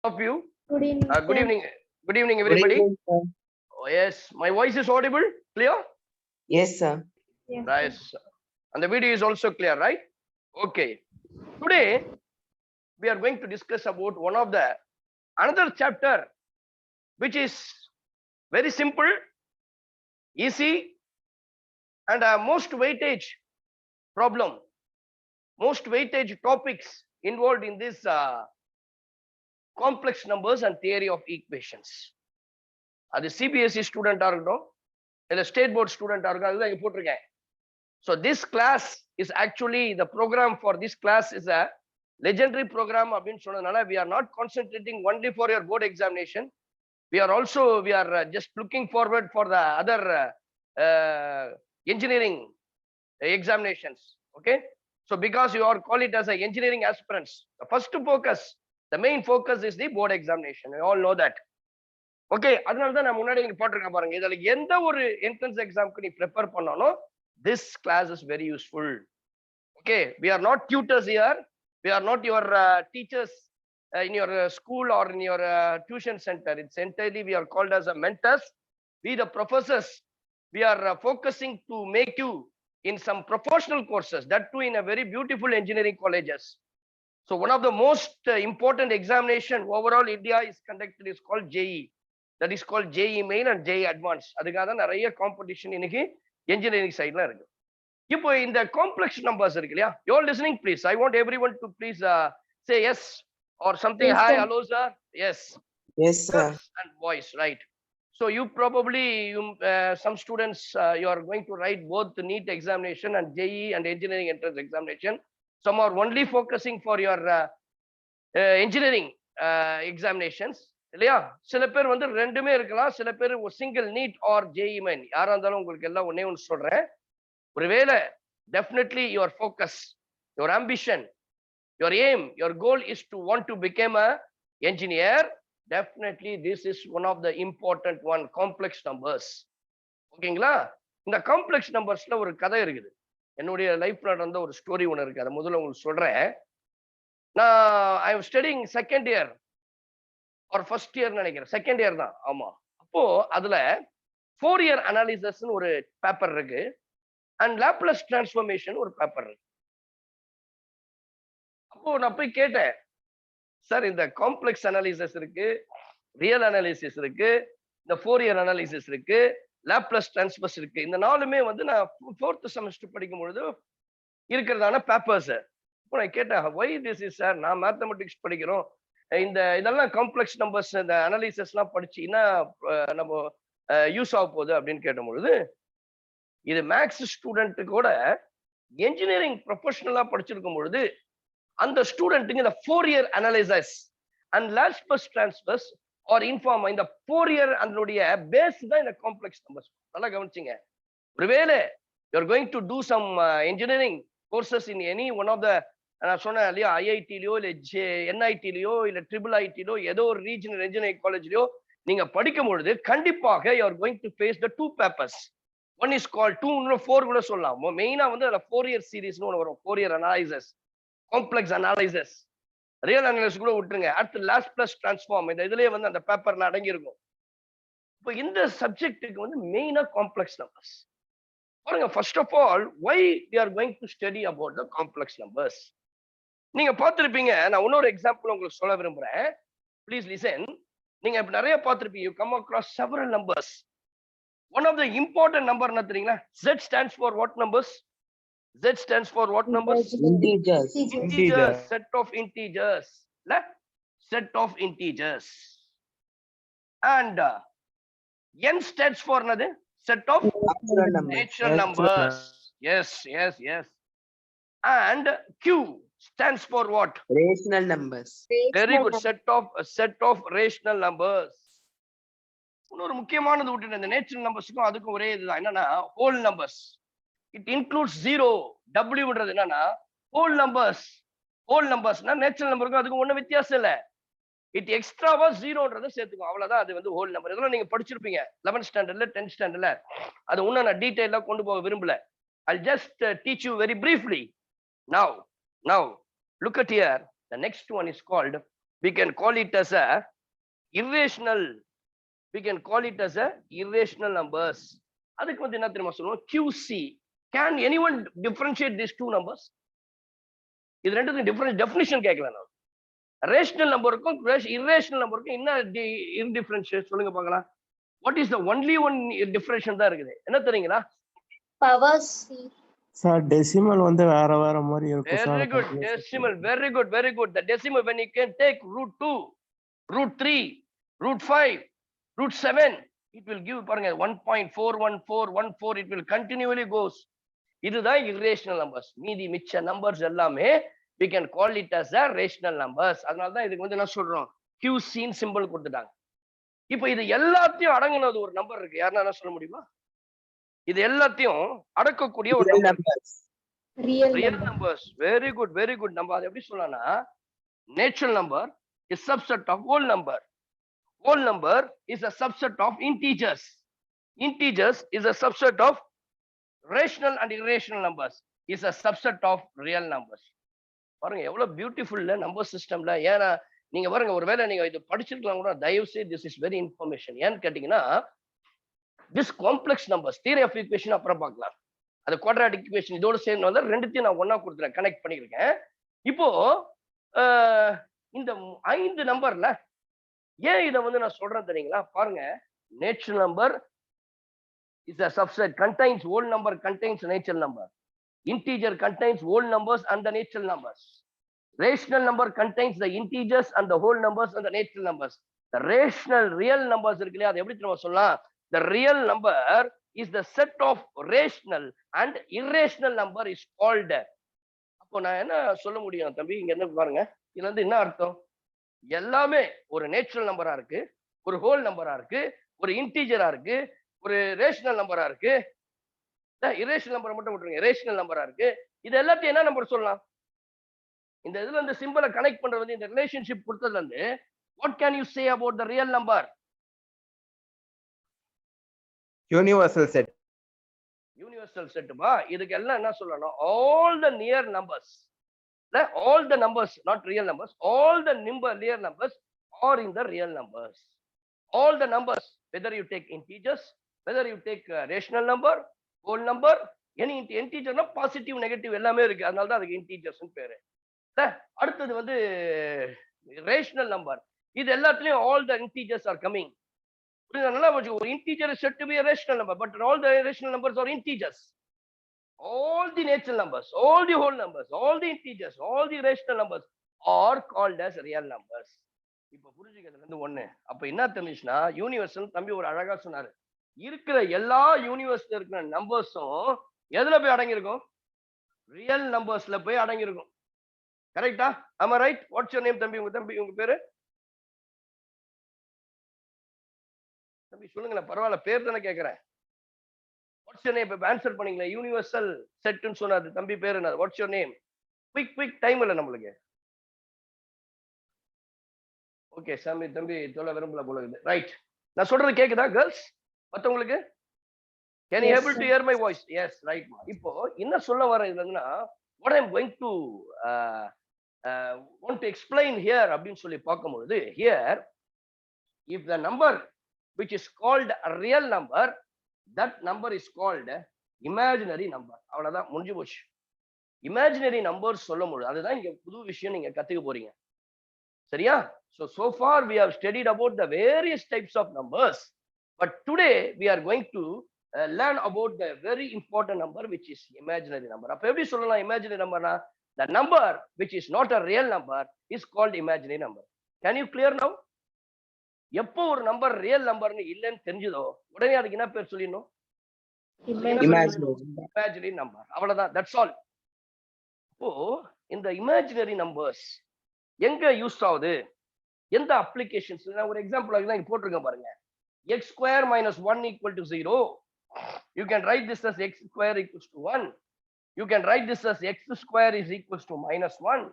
of you. Good evening. Good sir. evening. Good evening, everybody. Good evening, sir. Oh, yes, my voice is audible, clear? Yes, sir. Yes, Right. sir. And the video is also clear, right? Okay. Today, we are going to discuss about one of the another chapter, which is very simple, easy, and most weightage problem, most weightage topics involved in this complex numbers and theory of equations. அது CBSE ஸ்டூடெண்டா இருக்கட்டும் இல்ல state board ஸ்டூடெண்டா இருக்கட்டும் அதுதான் இங்க போட்டிருக்கேன். So this class is actually the program for this class is a legendary program அப்படின்னு சொன்னதுனால we are not concentrating only for your board examination. We are just looking forward for the other engineering examinations. Okay, so because you are call it as a engineering aspirants, the first focus, the main focus is the board examination. We all know that. Okay, அதனாலதான் நான் முன்னாடி நீங்க போட்டிருக்கேன் பாருங்க, இதுல எந்த ஒரு entrance எக்ஸாம்க்கு நீ ப்ரிப்பேர் பண்ணாலும் this class is very useful. Okay, we are not tutors here, we are not your teachers in your school or in your tuition center. It's entirely we are called as a mentors. We the professors, we are focusing to make you in some professional courses, that too in a very beautiful engineering colleges. So one of the most important examination overall India is conducted is called JEE. That is called JEE main and JEE advanced. அதுக்காக தான் நிறைய competition இன்னைக்கு engineering side la இருக்கு. இப்போ இந்த complex numbers இருக்கு இல்லையா, you all listening please, I want everyone to please say yes or something. Yes, hi sir. hello sir. Yes, Yes, sir. girls and boys, right? So you probably some students you are going to write both the NEET examination and JEE and engineering entrance examination. Some are only focusing for your engineering examinations இல்லையா. சில பேர் வந்து ரெண்டுமே இருக்கலாம், சில பேர் ஒரு single NEET or JEE Main. யாரா இருந்தாலும் உங்களுக்கு எல்லாம் ஒன்னே ஒன்று சொல்றேன், ஒருவேளை definitely your focus, your ambition, your aim, your goal is to want to become a engineer, definitely this is one of the important one, complex numbers. ஓகேங்களா? இந்த காம்ப்ளெக்ஸ் நம்பர்ஸ்ல ஒரு கதை இருக்குது, என்னுடைய லைஃப்ல நடந்த ஒரு ஸ்டோரி ஒன்று இருக்கு, அதை முதல்ல உங்களுக்கு சொல்றேன். நான் I am studying second year ஒரு ஃபர்ஸ்ட் இயர் நினைக்கிறேன், செகண்ட் இயர் தான், ஆமா. அப்போ அதுல 4 இயர் அனாலிசிஸ்னு ஒரு பேப்பர் இருக்கு அண்ட் லாப்லஸ் டிரான்ஸ்ஃபர்மேஷன் ஒரு பேப்பர் இருக்கு. அப்போ நான் போய் கேட்டேன், சார் இந்த காம்ப்ளெக்ஸ் அனாலிசிஸ் இருக்கு, ரியல் அனாலிசிஸ் இருக்கு, இந்த 4 இயர் அனாலிசிஸ் இருக்கு, லாப்லஸ் டிரான்ஸ்ஃபர்ஸ் இருக்கு, இந்த நாலுமே வந்து நான் 4th செமஸ்டர் படிக்கும் பொழுது இருக்கிறதான பேப்பர்ஸ். இப்போ நான் கேட்டேன், ஒய் திஸ் இஸ் சார், நான் மேத்தமெட்டிக்ஸ் படிக்கிறோம், இந்த இதெல்லாம் காம்ப்ளெக்ஸ் நம்பர்ஸ் இந்த அனாலிசிஸ் எல்லாம் படிச்சீங்கன்னா நம்ம யூஸ் ஆக போகுது அப்படின்னு கேட்ட பொழுது, இது மேக்ஸ் ஸ்டூடெண்ட் கூட என்ஜினியரிங் ப்ரொஃபஷனலா படிச்சிருக்கும் பொழுது அந்த ஸ்டூடெண்ட்டுங்க இந்த 4 year analysis and Laplace transforms are inform, இந்த 4 இயர் அதனுடைய பேஸ் தான் இந்த காம்ப்ளெக்ஸ் நம்பர்ஸ். நல்லா கவனிச்சிங்க. ஒருவேளை you are going to do some engineering courses in any one of the, நான் சொன்னேன் இல்லையா, ஐஐடிலயோ இல்ல என்ஐடிலயோ இல்ல ட்ரிபிள் ஐடிலோ ஏதோ ஒரு ரீஜனல் இன்ஜினியரிங் காலேஜ்லயோ நீங்க படிக்கும் பொழுது கண்டிப்பாக you are going to face the 2 papers. One is கால் 2 4 கூட சொல்லலாம். மெயினா வந்து அதுல 4 இயர் சீரீஸ்னு ஒன்று வரும், 4 year analysis, complex analysis, real analysis கூட விட்டுருங்க. அடுத்து லாப்லஸ் டிரான்ஸ்ஃபார்ம், இந்த இதுலயே வந்து அந்த பேப்பர்ல அடங்கி இருக்கும். இப்போ இந்த சப்ஜெக்ட்டுக்கு வந்து மெயினா காம்ப்ளெக்ஸ் நம்பர்ஸ் பாருங்க. First of all, why we are going to study about the complex numbers? நீங்க பார்த்திருப்பீங்க, நான் இன்னொரு எக்ஸாம்பிள் உங்களுக்கு சொல்ல விரும்புறேன், ப்ளீஸ் லிசன். நீங்க இப்ப நிறைய பார்த்திருப்பீங்க, you come across several numbers. One of the important number என்ன தெரியுங்களா? Z stands for what numbers? Z stands for what numbers? Integers. Integers, set of integers, இல்ல set of integers. And N stands for another set of natural numbers. Yes, yes, yes. And Q stands for what? Rational numbers. Very good. Set of rational numbers. இன்னொரு முக்கியமானது விட்டு, இந்த natural நம்பர்ஸ்க்கும் அதுக்கும் ஒரே இதுதான், என்னன்னா whole numbers. It includes 0. டபிள்யூன்றது என்னன்னா whole numbers. Whole நம்பர்ஸ்னா natural நம்பருக்கும் அதுக்கும் ஒன்றும் வித்தியாசம் இல்லை. இட் எக்ஸ்ட்ராவா 0ன்றதை சேர்த்துக்கும், அவ்வளவுதான். அது வந்து ஹோல் நம்பர். இதெல்லாம் நீங்க படிச்சிருப்பீங்க 11th ஸ்டாண்டர்ட்ல 10th ஸ்டாண்டர்ட்ல. அது இன்னும் நான் டீடைலா கொண்டு போக விரும்பல. I'll just teach you very briefly. Now look at here. The next one is called we can call it as a irrational, we can call it as a irrational numbers. அதுக்கு வந்து என்ன தெரியுமா சொல்லுவோம்? QC. Can anyone differentiate these two numbers? இது ரெண்டுக்கும் difference definition கேட்கல நான். Rational நம்பருக்கும் irrational நம்பருக்கும் என்ன இன்டிஃபரன்ஷியேட் சொல்லுங்க பார்க்கலாம். What is the only one differentiation தான் இருக்குது? என்ன தெரியுங்களா? Powers. சார் டெசிமல் வந்து வேற வேற மாதிரி இருக்கும் sir. Very good. Decimal. Very good. Very good. The decimal, when you can take √2, √3, √5, √7, it will give பாருங்க 1.41414. It will continually goes. இதுதான் irrational numbers. மீதி மிச்ச நம்பர்ஸ் எல்லாமே we can call it as a rational numbers. அதனால தான் இதுக்கு வந்து என்ன சொல்றோம்? QC சிம்பிள் கொடுத்துட்டாங்க. இப்போ இது எல்லாத்தையும் அடங்குனது ஒரு நம்பர் இருக்கு. யாருன்னா என்ன சொல்ல முடியுமா? இது எல்லாத்தையும் அடக்கக்கூடிய ஒரு number. Real numbers. Very good, very good. நம்ம அதை எப்படி சொல்லலாம்னா, natural number is subset of whole number. Whole number is a subset of integers. Integers is a subset of rational and irrational numbers. Is a subset of real numbers. பாருங்க எவ்வளவு beautiful number சிஸ்டம்ல. ஏன்னா நீங்க பாருங்க, ஒருவேளை நீங்க இது படிச்சிருக்கலாம் கூட, தயவு செய்து திஸ் இஸ் வெரி இன்ஃபர்மேஷன். ஏன்னு கேட்டீங்கன்னா, this complex numbers theory of equation அப்புறம் பார்க்கலாம். அது குவாட்ராட்டிக் ஈக்குவேஷன் இதோட சேர்ந்து வந்து ரெண்டுத்தையும் நான் ஒண்ணா கொடுத்துறேன், கனெக்ட் பண்ணியிருக்கேன். இப்போ இந்த 5 நம்பர்ல ஏன் இதை வந்து நான் சொல்றேன் தெரியுங்களா? பாருங்க, natural number is a subset, contains whole number, contains natural number. Integer contains whole numbers and the natural numbers. Rational number contains the integers and the whole numbers and the natural numbers. The rational real numbers இருக்கு இல்லையா, அது எப்படி நம்ம சொல்லலாம்? The real number is the set of rational and irrational number is called. அப்போ நான் என்ன சொல்ல முடியும் தம்பி? இங்க என்ன பாருங்க, இதுல இருந்து என்ன அர்த்தம்? எல்லாமே ஒரு நேச்சுரல் நம்பரா இருக்கு, ஒரு ஹோல் நம்பரா இருக்கு, ஒரு இன்டீஜரா இருக்கு, ஒரு ரேஷனல் நம்பரா இருக்கு. இரேஷனல் நம்பரை மட்டும் விட்டுருங்க, ரேஷனல் நம்பரா இருக்கு. இது எல்லாத்தையும் என்ன நம்பர் சொல்லலாம்? இந்த இதுல இந்த சிம்பிளை கனெக்ட் பண்றது வந்து, இந்த ரிலேஷன்ஷிப் கொடுத்ததுல இருந்து what can you say about the real number? Universal set. Universal செட்டுமா? இதுக்கு எல்லாம் என்ன சொல்லணும்? All the near numbers, all the numbers, not real numbers, all the near numbers are in the real numbers. All the numbers, whether you take integers, whether you take rational number, whole number, any integer na positive negative எல்லாமே இருக்கு. அதனால தான் அதுக்கு integers னு பேரு. அடுத்தது வந்து rational number. இது எல்லாத்துலயும் all the integers are coming. நல்லா ஒரு integer is said to be a rational number, but all the rational numbers are integers. All the natural numbers, all the whole numbers, all the integers, all the rational numbers are called as real numbers. இப்ப புரிஞ்சுக்கிறதுல இருந்து ஒண்ணு. அப்ப என்ன தெரிஞ்சுச்சுன்னா, universal தம்பி ஒரு அழகா சொன்னாரு, இருக்கிற எல்லா யூனிவர்ஸ்ல இருக்கிற நம்பர்ஸும் எதுல போய் அடங்கியிருக்கும்? ரியல் நம்பர்ஸ்ல போய் அடங்கியிருக்கும். கரெக்டா? ஆமா, ரைட். வாட்ஸ் யுவர் நேம் தம்பி? உங்க பேரு தம்பி சொல்லுங்களேன், பரவாயில்ல, பேர் தானே கேட்கிறேன். What's your name? இப்ப ஆன்சர் பண்ணீங்களே, யூனிவர்சல் செட்னு சொன்னாரு தம்பி, பேர் என்ன? What's your name? Quick time இல்ல நம்மளுக்கு. ஓகே சாமி, தம்பி சொல்ல விரும்பல போல இருக்குது. ரைட், நான் சொல்றது கேக்குதா கேர்ள்ஸ்? மத்தவங்களுக்கு can you able to hear my voice? Yes, right. இப்போ என்ன சொல்ல வர இதுன்னா, what I am going to want to explain here அப்படின்னு சொல்லி பார்க்கும்போது, here if the number which is called a real number, that number is called imaginary number. அவ்வளவுதான், முடிஞ்சு போச்சு. இமேஜினரி நம்பர்ஸ் சொல்லும்போது அதுதான் இங்க புது விஷயம் நீங்க கத்துக்க போறீங்க. சரியா? So far we have studied about the various types of numbers, but today we are going to learn about the very important number which is imaginary number. அப்ப எப்படி சொல்லலாம் imaginary numberனா? The number which is not a real number is called imaginary number. Can you clear now? எப்போ ஒரு number real நம்பர்னு இல்லைன்னு தெரிஞ்சதோ உடனே அதுக்கு என்ன பேர் சொல்லிடணும்? Imaginary number. அவ்வளவுதான், தட்ஸ் ஆல். இப்போ இந்த இமேஜினரி நம்பர்ஸ் எங்க யூஸ் ஆகுது, எந்த அப்ளிகேஷன்ஸ்? நான் ஒரு எக்ஸாம்பிள் இங்க போட்டிருக்கேன் பாருங்க. x square minus 1 equal to 0. You can write this as x square equals to 1. You can write this as x square is equals to minus 1.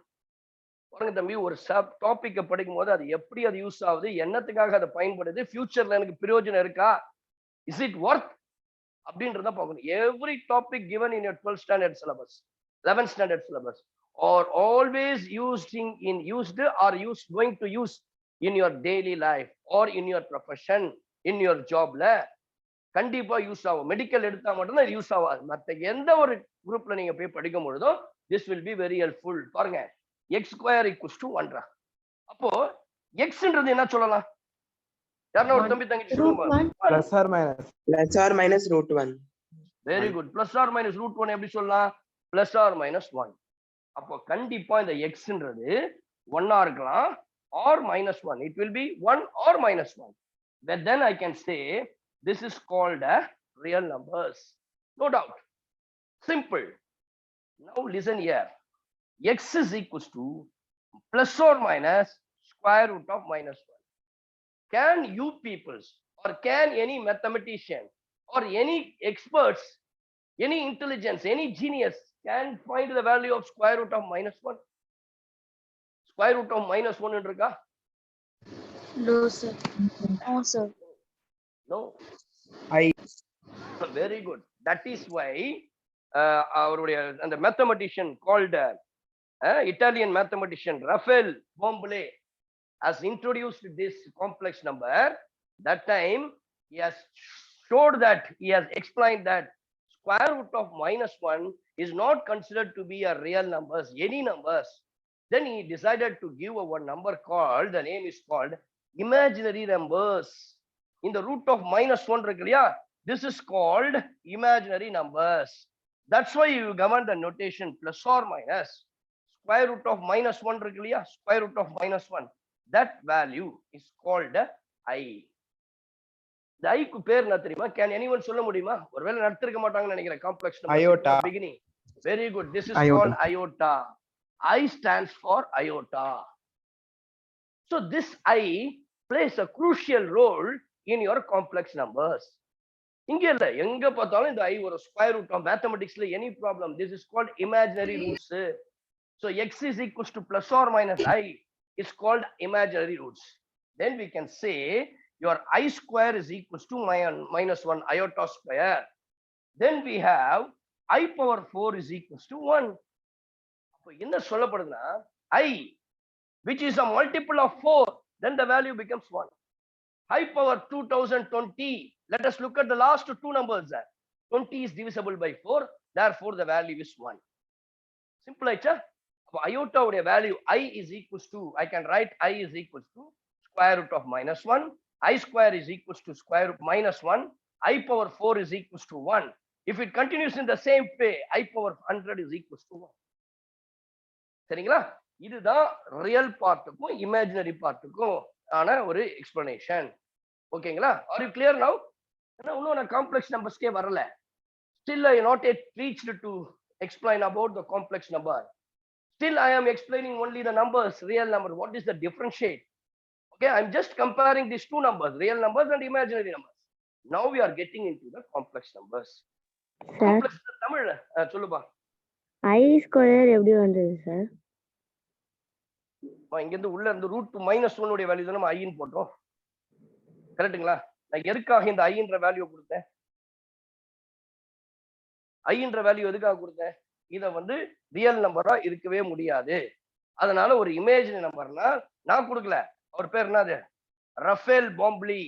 பாருங்க தம்பி, ஒரு சப் டாபிக்கை படிக்கும் போது அது எப்படி அது யூஸ் ஆகுது, என்னத்துக்காக அதை பயன்படுது, ஃபியூச்சர்ல எனக்கு பிரயோஜனம் இருக்கா, இஸ் இட் ஒர்த் அப்படின்றத பார்க்கணும். Every topic given in your 12th standard syllabus, 11th standard syllabus, or always used or going to use in your daily life or in your profession, in your job la கண்டிப்பா use ஆகும். Medical எடுத்தா மட்டும்தான் use ஆகாது. மற்ற எந்த ஒரு குரூப்ல நீங்க போய் படிக்கும் பொழுதும் this will be very helpful. பாருங்க x square equals to 1. அப்போ xன்றது என்ன சொல்லலாம்? யாரனா ஒரு தம்பி தங்கச்சி சொல்லுங்க. Plus or minus. Plus or minus root 1. Very good. Plus or minus root 1 எப்படி சொல்லலாம்? Plus or minus 1. அப்போ கண்டிப்பா இந்த xன்றது 1 இருக்கலாம் or minus 1. It will be 1 or minus 1. But then I can say this is called a real numbers. No doubt. Simple. Now listen here. X is equals to plus or minus square root of minus 1. Can you peoples or can any mathematician or any experts, any intelligence, any genius can find the value of square root of minus 1? Square root of minus 1 irukka? No, sir. No, sir. No. Very good. That is why the mathematician called Italian mathematician Raphael Bomble has introduced this complex number. That time he has showed that, he has explained that square root of minus 1 is not considered to be a real numbers, any numbers. Then he decided to give a one number called, the name is called imaginary numbers. In the root of minus 1 irukku illaya, this is called imaginary numbers. That's why you govern the notation plus or minus square root of minus 1 irukku illaya, square root of minus 1. That value is called I. The I க்கு பேர் என்ன தெரியுமா? Can anyone சொல்ல முடியுமா? ஒருவேளை நடத்திருக்க மாட்டாங்கன்னு நினைக்கிறேன். Complex number Iota. beginning. Very good. This is Iota. called iota. I stands for iota. So this I plays a crucial role in your complex numbers. இங்க இல்ல, எங்க பார்த்தாலும் இந்த I ஒரு ஸ்கொயர் ரூட் ஆஃப் மேத்தமெட்டிக்ஸ்ல any problem, this is called imaginary roots. So x is equals to plus or minus I is called imaginary roots. Then we can say your I square is equals to minus 1 iota square. Then we have I power 4 is equals to 1. அப்ப என்ன சொல்லப்படுதுன்னா I which is a multiple of 4, then the value becomes 1. I power 2020. Let us look at the last two numbers there. 20 is divisible by 4, therefore the value is 1. Simple aicha. Iota ude value I is equals to, I can write I is equals to square root of minus 1. I square is equals to square root minus 1. I power 4 is equals to 1. If it continues in the same way, I power 100 is equals to 1. சரிங்களா? இதுதான் real பார்ட்டுக்கும் imaginary பார்ட்டுக்கும் ஆன ஒரு explanation. ஓகேங்களா? Are you clear now? ஏன்னா இன்னும் நான் complex நம்பர்ஸ்க்கே வரல. Still I not yet reached to explain about the complex number. Still I am explaining only the numbers, real number. What is the differentiate? Okay, I'm just comparing these two numbers, real numbers and imaginary numbers. Now we are getting into the complex numbers. Complex தமிழ்ல சொல்லுப்பா. I square எப்படி வந்தது sir? இங்க இருந்து உள்ள இருந்து root minus 1 உடைய value தான் நம்ம ஐன்னு போட்டோம். கரெக்ட்டுங்களா? நான் எதுக்காக இந்த ஐன்ற வேல்யூ கொடுத்தேன்? ஐன்ற வேல்யூ எதுக்காக கொடுத்தேன்? இத வந்து ரியல் நம்பரா இருக்கவே முடியாது, அதனால ஒரு இமேஜினரி நம்பர்னா நான் கொடுக்கல. அவர் பேர் என்னது? ரஃபேல் பாம்ப்லி.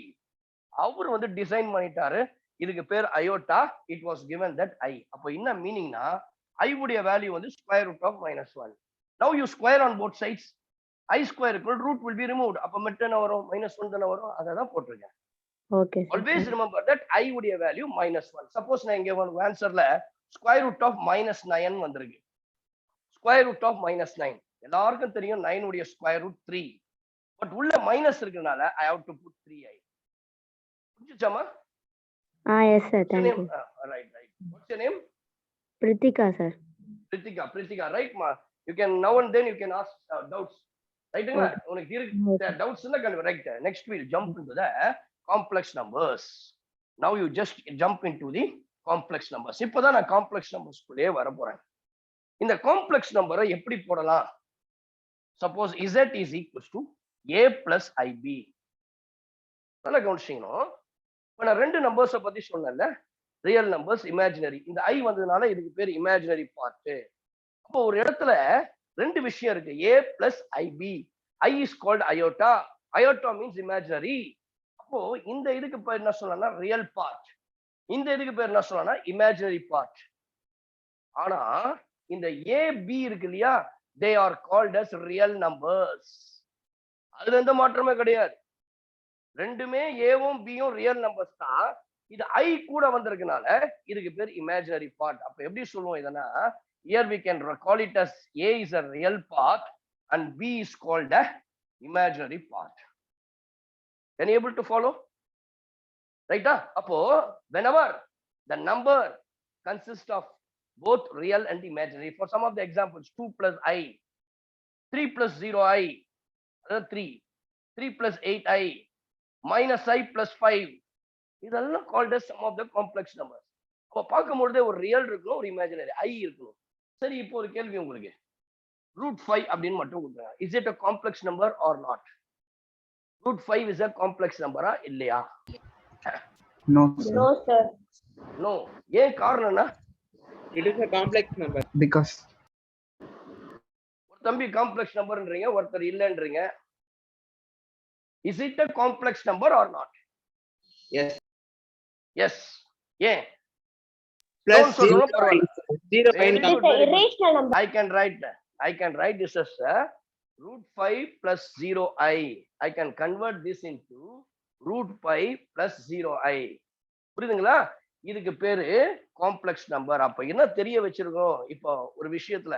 அவர் வந்து டிசைன் பண்ணிட்டாரு. இதுக்கு பேர் iota. It was given that i. அப்போ என்ன மீனிங்னா ஐ உடைய வேல்யூ வந்து square root of minus 1. Now you square on both sides. I square equal root will be removed. அப்ப மட்டும் என்ன வரும்? -1 தான வரும். அத தான் போட்டுருக்கேன். Okay. Always remember that I உடைய வேல்யூ -1. சப்போஸ் நான் இங்க ஒரு ஆன்சர்ல ஸ்கொயர் ரூட் ஆஃப் -9 வந்திருக்கு. ஸ்கொயர் ரூட் ஆஃப் -9 எல்லாருக்கும் தெரியும். 9 உடைய ஸ்கொயர் ரூட் 3. பட் உள்ள மைனஸ் இருக்கனால I have to put 3i. புரிஞ்சுச்சாமா? Yes sir, thank you. Right. What's your name? Pritika sir. Pritika, right ma? You can now and then you can ask doubts. Right? Unak irukka doubts illa can right. Next we'll jump into the complex numbers. Now you just jump into the complex numbers. இப்போதா நான் complex numbers குள்ளே வர போறேன். இந்த complex number எப்படி போடலாம்? Suppose z is equals to a plus ib. நல்லா கவனிச்சீங்கனோ. இப்ப நான் ரெண்டு நம்பர்ஸ் பத்தி சொன்னேன்ல, ரியல் நம்பர்ஸ், இமேஜினரி. இந்த i வந்ததுனால இதுக்கு பேர் இமேஜினரி பார்ட். அப்போ ஒரு இடத்துல ரெண்டு விஷயம் இருக்கு, a plus ib. I is called iota. Iota means imaginary. அப்போ இந்த இதுக்கு பேர் என்ன சொல்லலாம்னா ரியல் பார்ட், இந்த இதுக்கு பேர் என்ன சொல்லலாம்னா இமேஜினரி பார்ட். ஆனா இந்த a b இருக்கு இல்லையா, they are called as real numbers. அதுல எந்த மாற்றமே கிடையாது. ரெண்டுமே ஏவும் பியும் ரியல் நம்பர்ஸ் தான். இது ஐ கூட வந்திருக்கனால இதுக்கு பேர் இமேஜினரி பார்ட். அப்ப எப்படி சொல்லுவோம் இதனா, here we can call it as a is a real part and b is called a imaginary part. Can you able to follow? Right? அப்போ whenever the number consists of both real and imaginary, for some of the examples 2 plus I, 3 plus 0i, 3 plus 8i, minus I plus 5, இதெல்லாம் called as some of the complex numbers. அப்ப பார்க்கும்போது ஒரு real இருக்கணும், ஒரு imaginary ஐ இருக்கணும். சரி, இப்போ ஒரு கேள்வி உங்களுக்கு, √5 அப்படின்னு மட்டும் கொடுங்க. Is it a complex number or not? √5 is a complex number இல்லையா? No, No, sir. நோ. ஏன் காரணம்னா, It is a complex number. because ஒரு தம்பி காம்ப்ளெக்ஸ் நம்பர்ன்றீங்க, ஒருத்தர் இல்லைன்றீங்க. Is it a complex number or not? Yes. Yes. ஏன்? Plus Don't சொல்லணும், பரவாயில்ல. 0 Very and good, very good. Irrational number. I can write this as √5 plus 0i. I can convert this into √5 plus 0i. புரியுதுங்களா? இதுக்கு பேரு complex number. அப்ப என்ன தெரிய வச்சிருக்கோம், இப்போ ஒரு விஷயத்துல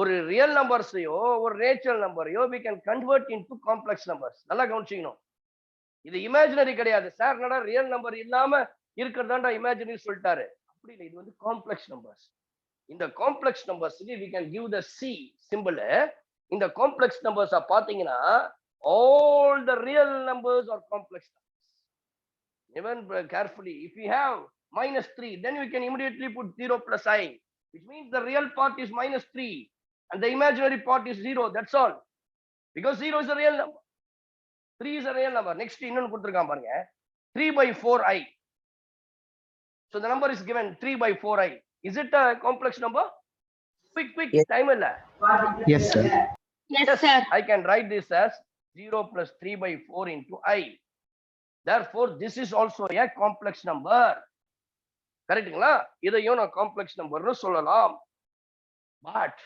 ஒரு ரியல் நம்பர்ஸையோ ஒரு natural நம்பரையோ we can convert into complex numbers. நல்லா கவனிச்சிக்கணும். இது இமேஜினரி கிடையாது. சார் என்னடா ரியல் நம்பர் இல்லாம இருக்கிறதாண்டா இமேஜினரி சொல்லிட்டாரு. அப்படி இல்லை, இது வந்து காம்ப்ளெக்ஸ் நம்பர்ஸ். இந்த காம்ப்ளெக்ஸ் நம்பர்ஸ்க்கு we can give the C symbol. இந்த காம்ப்ளெக்ஸ் நம்பர்ஸ் பாத்தீங்கன்னா all the real numbers are complex numbers. Even carefully, if we have -3, then we can immediately put 0 plus I, which means the real part is -3 and the imaginary part is 0. That's all, because 0 is a real number, 3 is a real number. Next இன்னொன்னு கொடுத்திருக்கான் பாருங்க, 3/4i. So the number is given 3/4i. Is it a complex number? Quick, Yes. time illa. yes, sir. Yes, sir. I can write this as 0 plus 3/4 into I. Therefore, this is also a complex number. கரெக்ட்டுங்களா? இதையும் நான் complex நம்பர்னு சொல்லலாம். But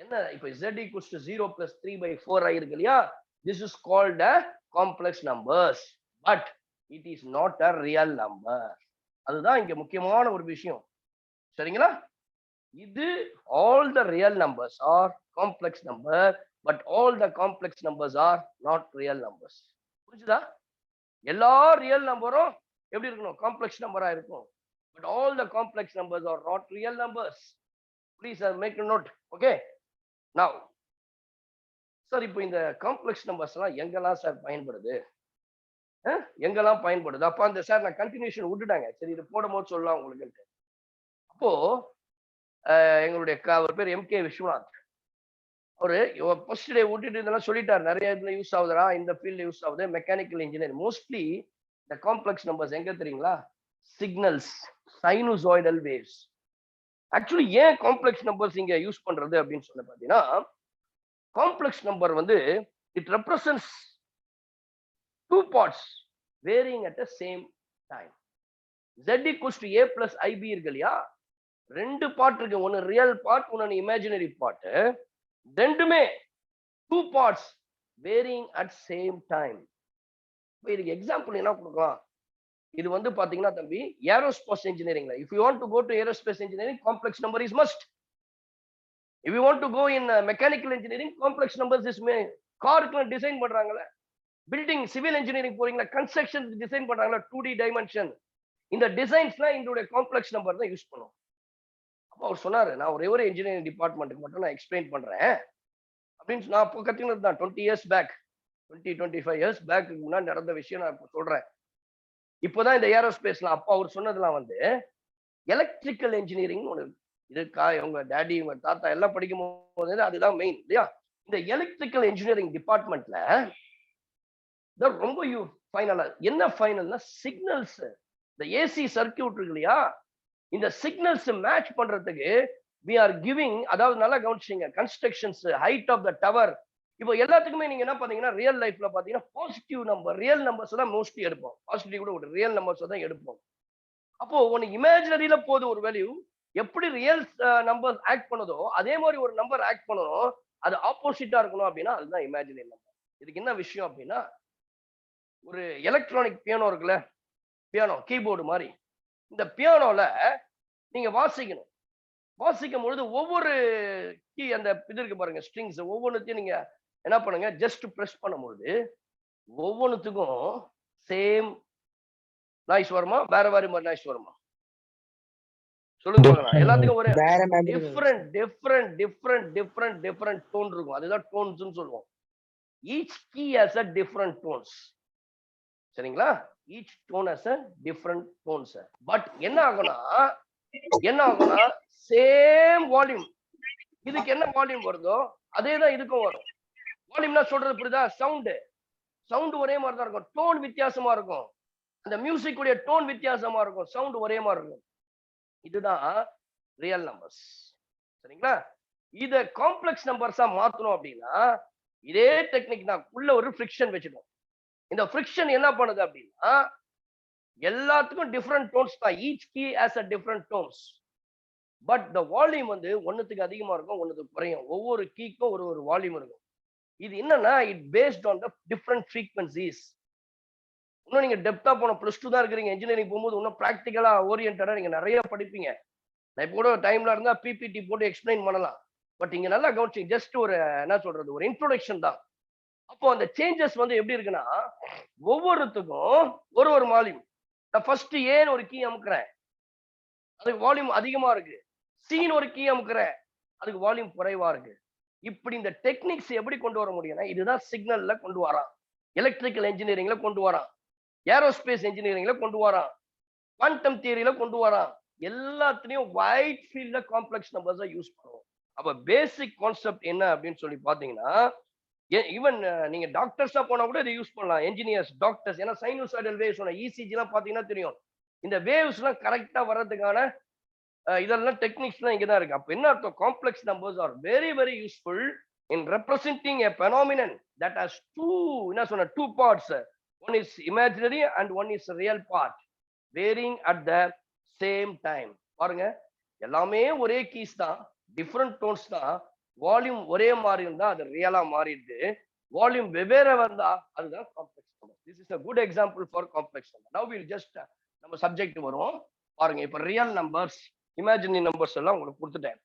என்ன, இப்போ z equals to 0 plus 3/4i இருக்கு இல்லையா, this is called a complex numbers, but it is not a real number. அதுதான் இங்க முக்கியமான ஒரு விஷயம். சரிங்களா? இது all the real numbers are complex number, but all the complex numbers are not real numbers. புரிஞ்சுதா? எல்லா ரியல் நம்பரும் எப்படி இருக்கணும், காம்ப்ளெக்ஸ் நம்பரா இருக்கும். But all the complex numbers are not real numbers. Please make a note. Okay? Now, sir இப்போ இந்த complex numbers எல்லாம் எங்கெல்லாம் சார் பயன்படுது, எங்கெல்லாம் பயன்படுது? அப்ப அந்த சார் நான் கண்டினியூஷன் விட்டுட்டாங்க. சரி, இது போடும்போது சொல்லலாம் உங்களுக்கு. அப்போ எங்களுடைய ஒரு பேர் MK விஸ்வநாத், அவரு ஃபர்ஸ்ட் டே விட்டுட்டு இதெல்லாம் சொல்லிட்டாரு, நிறைய இதுல யூஸ் ஆகுதுடா, இந்த ஃபீல்ட்ல யூஸ் ஆகுது, மெக்கானிக்கல் இன்ஜினியர். மோஸ்ட்லி இந்த காம்ப்ளெக்ஸ் நம்பர்ஸ் எங்க தெரியுங்களா, சிக்னல்ஸ், சைனூசாய்டல் வேவ்ஸ். ஆக்சுவலி ஏன் காம்ப்ளெக்ஸ் நம்பர்ஸ் இங்க யூஸ் பண்றது அப்படின்னு சொல்ல பாத்தீங்கன்னா, காம்ப்ளெக்ஸ் நம்பர் வந்து it represents two parts varying at the same time. z equals to a plus ib இருக்கு இல்லையா, ரெண்டு பார்ட் இருக்கு, ஒன்னு ரியல் பார்ட், ஒன்னு இமேஜினரி பார்ட். ரெண்டுமே two parts varying at same time. இதுக்கு எக்ஸாம்பிள் என்ன கொடுக்கலாம், இது வந்து பாத்தீங்கன்னா தம்பி ஏரோஸ்பேஸ் இன்ஜினியரிங்ல, if you want to go to aerospace engineering, complex number is must. If you want to go in mechanical engineering, complex numbers is காருக்கு design பண்றாங்கல்ல, பில்டிங் சிவில் இன்ஜினியரிங் போறீங்களா, கன்ஸ்ட்ரக்ஷன் டிசைன் பண்றாங்களா, 2D டைமென்ஷன், இந்த டிசைன்ஸ்லாம் இதோட complex number தான் use பண்ணுவோம். அப்போ அவர் சொன்னாரு, நான் ஒரே ஒரு இன்ஜினியரிங் டிபார்ட்மெண்ட்டுக்கு மட்டும் நான் எக்ஸ்பிளைன் பண்றேன் அப்படின்னு. நான் அப்போ கத்தினது தான் 20 years பேக், 25 years பேக்கு முன்னாடி நடந்த விஷயம் நான் இப்போ சொல்றேன். இப்போதான் இந்த ஏரோஸ்பேஸ்ல அப்பா அவர் சொன்னதெல்லாம் வந்து எலக்ட்ரிக்கல் இன்ஜினியரிங் ஒன்று இருக்கா, உங்க டேடி உங்க தாத்தா எல்லாம் படிக்கும் போது அதுதான் மெயின் இல்லையா. இந்த எலக்ட்ரிக்கல் இன்ஜினியரிங் டிபார்ட்மெண்ட்ல ரொம்ப ஃபைனலா என்ன ஃபைனல்னா, சிக்னல்ஸ், இந்த ஏசி சர்க்கியூட் இருக்கு இல்லையா, இந்த சிக்னல்ஸ் மேட்ச் பண்றதுக்கு we are giving, அதாவது நல்லா கவனிச்சிங்க, constructions, height of the tower, இப்போ எல்லாத்துக்குமே நீங்க என்ன பாத்தீங்கன்னா ரியல் லைஃப்ல பாத்தீங்கன்னா பாசிட்டிவ் நம்பர், ரியல் நம்பர்ஸ் தான் மோஸ்ட்லி எடுப்போம். பாசிட்டிவ் கூட ஒரு ரியல் நம்பர்ஸ் தான் எடுப்போம். அப்போ ஒன்னு இமேஜினரியில போது ஒரு வேல்யூ, எப்படி ரியல் நம்பர் ஆக்ட் பண்ணுதோ அதே மாதிரி ஒரு நம்பர் ஆக்ட் பண்ணணும், அது ஆப்போசிட்டா இருக்கணும் அப்படின்னா அதுதான் இமேஜினரி நம்பர். இதுக்கு என்ன விஷயம் அப்படின்னா, ஒரு எலக்ட்ரானிக் பியானோ இருக்குல்ல, பியானோ கீபோர்டு மாதிரி, இந்த பியானோல நீங்க வாசிக்கணும். வாசிக்கும் பொழுது ஒவ்வொரு கீ, அந்த இது இருக்கு பாருங்க, ஸ்ட்ரிங்ஸ், ஒவ்வொன்றுத்தையும் நீங்க என்ன பண்ணுங்க, ஜஸ்ட் பிரஸ் பண்ணும்போது ஒவ்வொன்றுத்துக்கும் சேம் நாய்ஸ் வருமா, வேற வேற மாதிரி நாய்ஸ் வருமா? சொல்லுங்க பார்க்கலாம். எல்லாத்துக்கும் ஒரு different different different different different tone இருக்கும். அதுதான் டோன்ஸ்னு சொல்லுவோம். Each key has a different tones. சரிங்களா? Each tone has a different tones. But என்ன ஆகும்னா சேம் வால்யூம், இதுக்கு என்ன வால்யூம் வருதோ அதே தான் இதுக்கும் வரும். வால்யூம்னா சொல்றது புரியுதா? சவுண்ட் ஒரே மாதிரி தான் இருக்கும், டோன் வித்தியாசமா இருக்கும். அந்த மியூசிக் உடைய டோன் வித்தியாசமா இருக்கும், சவுண்ட் ஒரே மாதிரி இருக்கும். இதுதான் ரியல் நம்பர்ஸ். சரிங்களா? இத காம்ப்ளெக்ஸ் நம்பர்ஸா மாத்தணும் அப்படின்னா இதே டெக்னிக் தான். உள்ள ஒரு ஃப்ரிக்ஷன் வச்சுக்கணும். இந்த ஃப்ரிக்ஷன் என்ன பண்ணுது அப்படின்னா, எல்லாத்துக்கும் டிஃபரண்ட் டோன்ஸ் தான். Each key has a different tones. But the volume வந்து ஒன்னுத்துக்கு அதிகமா இருக்கும், ஒன்னுத்துக்கு குறையும். ஒவ்வொரு கீக்கும் ஒரு வால்யூம் இருக்கும். இது என்னன்னா, it based on the different frequencies. இன்னும் நீங்க டெப்தா போன +2 தான் இருக்கிறீங்க, இன்ஜினியரிங் போகும்போது இன்னும் ப்ராக்டிக்கலா ஓரியன்டா நீங்க நிறைய படிப்பீங்க. நான் இப்போ கூட டைம்ல இருந்தா பிபிடி போட்டு எக்ஸ்பிளைன் பண்ணலாம். பட் இங்க நல்லா கவனிச்சு, ஜஸ்ட் ஒரு என்ன சொல்றது, ஒரு இன்ட்ரோடக்ஷன் தான். அப்போ அந்த சேஞ்சஸ் வந்து எப்படி இருக்குன்னா, ஒவ்வொருத்துக்கும் ஒரு வால்யூம். நான் ஃபர்ஸ்ட் ஏன்னு ஒரு கீ அமுக்குறேன், அதுக்கு வால்யூம் அதிகமா இருக்கு. சீன் ஒரு கீ அமுக்குறேன், அதுக்கு வால்யூம் குறைவா இருக்கு. இப்படி இந்த டெக்னிக்ஸ் எப்படி கொண்டு வர முடியும்னா, இதுதான் சிக்னல்ல கொண்டு வரான், எலக்ட்ரிக்கல் இன்ஜினியரிங்ல கொண்டு வரான், ஏரோஸ்பேஸ் இன்ஜினியரிங்ல கொண்டு வரான், குவாண்டம் தியரியில கொண்டு வரான். எல்லாத்துலயும் வைட் ஃபீல்ட்ல காம்ப்ளெக்ஸ் நம்பர்ஸை யூஸ் பண்ணுவோம். அப்ப பேசிக் கான்செப்ட் என்ன அப்படின்னு சொல்லி பாத்தீங்கன்னா, ஈவன் நீங்க டாக்டர்ஸா போனா கூட இதை யூஸ் பண்ணலாம். என்ஜினியர்ஸ், டாக்டர்ஸ், ஏன்னா சைனூசாய்டல் வேவ்ஸ், இசிஜி எல்லாம் பாத்தீங்கன்னா தெரியும். இந்த வேவ்ஸ் எல்லாம் கரெக்டா வர்றதுக்கான இதெல்லாம் டெக்னிக்ஸ் எல்லாம் இங்கதான் இருக்கு. அப்ப என்ன அர்த்தம்? Complex numbers are very very useful in representing a phenomenon that has two parts. One is imaginary and one is real part, varying at the same time. பாருங்க, எல்லாமே ஒரே கீஸ் தான், டிஃபரண்ட் டோன்ஸ் தான். வால்யூம் ஒரே மாதிரி இருந்தா அது ரியலா மாறிடுது, வால்யூம் வெவ்வேறு வந்தா அதுதான் complex number. This is a good example for complex number. Now we'll just நம்ம சப்ஜெக்ட் வரும் பாருங்க. இப்ப ரியல் நம்பர்ஸ், இமேஜினரி நம்பர்ஸ் எல்லாம் உங்களுக்கு கொடுத்துட்டேன்.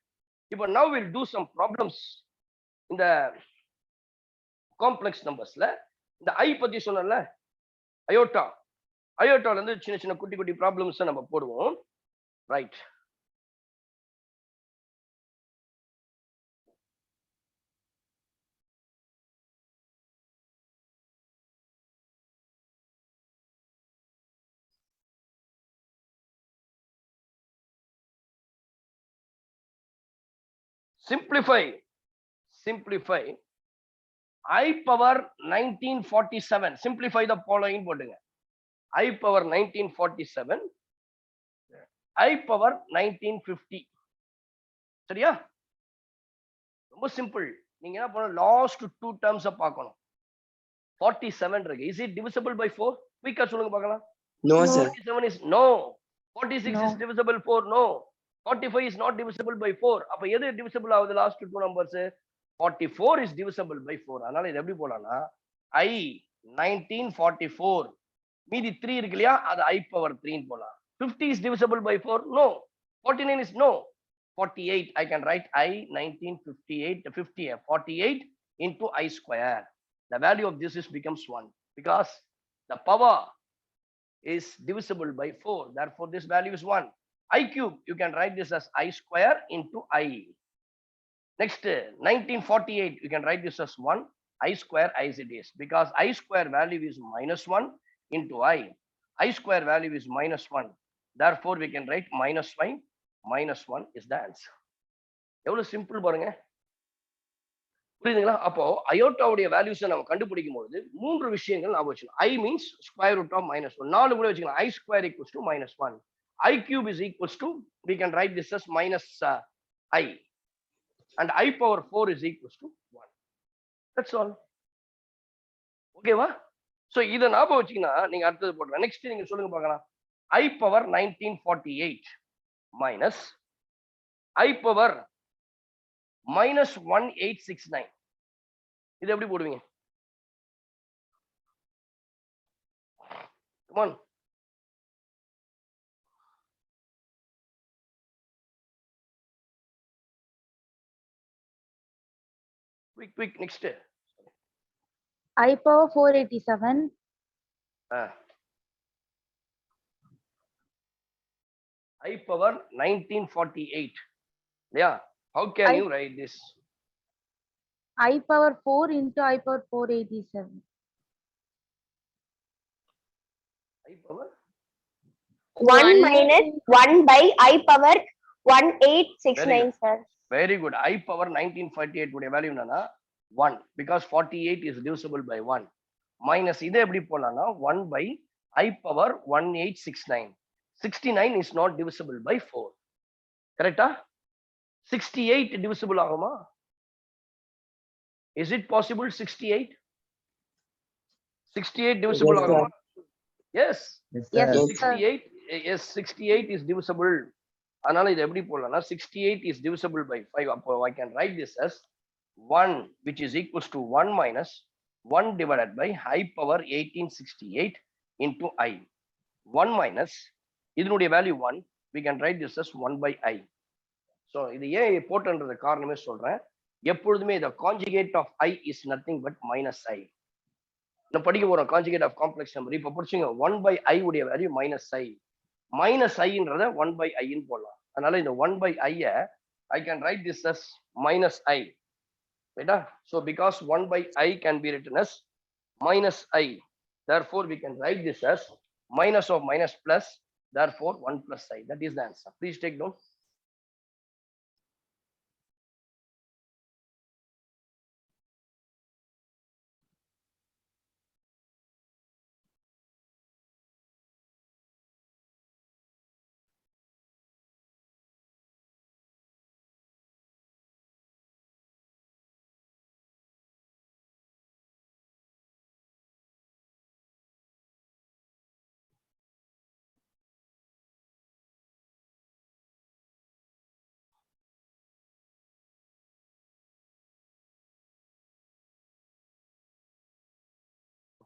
இப்போ now we'll do some problems. இந்த காம்ப்ளெக்ஸ் நம்பர்ஸ்ல இந்த ஐ பத்தி சொன்னல, அயோட்டால இருந்து சின்ன சின்ன குட்டி குட்டி ப்ராப்ளம்ஸ் நம்ம போடுவோம். Right, simplify I power 1947. simplify the following போடுங்க. I power 1947, I power 1950. சரியா? ரொம்ப சிம்பிள். நீங்க என்ன பண்ணணும், லாஸ்ட் 2 டேர்ம்ஸ் பார்க்கணும். 47 இருக்கு, is it divisible by 4? குயிக்கா சொல்லுங்க பார்க்கலாம். No, sir. 47 is no. 46 is divisible 4. No. 45 is not divisible by 4. அப்ப எது divisible ஆகுது? Last 2 numbers. 44 is divisible by 4. அதனால இது எப்படி போலாம்னா, I 1944, மீதி 3 இருக்கு இல்லையா, அது I power 3 ன்னு போலாம். 50 is divisible by 4. No. 49 is no. 48, I can write I 1958, 48 into I square. The value of this is becomes 1 because the power is divisible by 4. Therefore, this value is 1. I cube, you can write this as I square into I. Next, 1948, you can write this as 1 I square as it is, because I square value is -1 into I. I square value is -1. Therefore, we can write -1 is the answer. எவ்வளவு simple பாருங்க. புரியுதுங்களா? அப்போ அயோட்டாவுடைய வேல்யூஸை நம்ம கண்டுபிடிக்கும் போது 3 விஷயங்கள் ஞாபகம் வச்சுக்கணும். I means square root of -1. 4 கூட வச்சுக்கலாம். I square equals to -1. I cube is equals to, we can write this as I and I power 4 is equals to 1. That's all. ஓகேவா? சோ இத ஞாபகம் வச்சீங்கன்னா நீங்க அடுத்தது போடுங்க. நெக்ஸ்ட் நீங்க சொல்லுங்க பார்க்கலாம். I power 1948 minus I power minus 1869. இது எப்படி போடுவீங்க? Come on. Quick, next. I power 487. I power 1948. Yeah. How can you write this? I power 4 into I power 487. I power 1 minus 1 by I power 1869, sir. very good. I power 1948 உடைய value என்னன்னா 1 because 48 is divisible by 1 minus இதை எப்படி போடலாம்னா 1 by I power 1869. 69 is not divisible by 4. கரெக்ட்டா? 68 divisible ஆகுமா? Is it possible 68? 68 divisible ஆகுமா? Yes. Yes, sir. 68 yes 68 is divisible. அதனால இது எப்படி போடலாம்னா 68 is divisible by 5. அப்போ I can write this as 1 which is equals to 1 minus 1 divided by I power 1868 into I. 1 minus இதனுடைய value 1. We can write this as 1 by I. So இது ஏன் போட்டன்றது காரணமே சொல்றேன். எப்பொழுதுமே the conjugate of I is nothing but minus I. நம்ம படிக்க போறோம் conjugate of complex number. இப்போ புரிச்சுங்க 1 by I உடைய value minus I. minus I ன்றத 1 by I ன்னு போடலாம். அதனால இந்த 1 by I I can write this as minus I. ரைட்டா? So because 1 by I can be written as minus I. Therefore we can write this as minus of minus plus. Therefore 1 plus I. That is the answer. Please take note.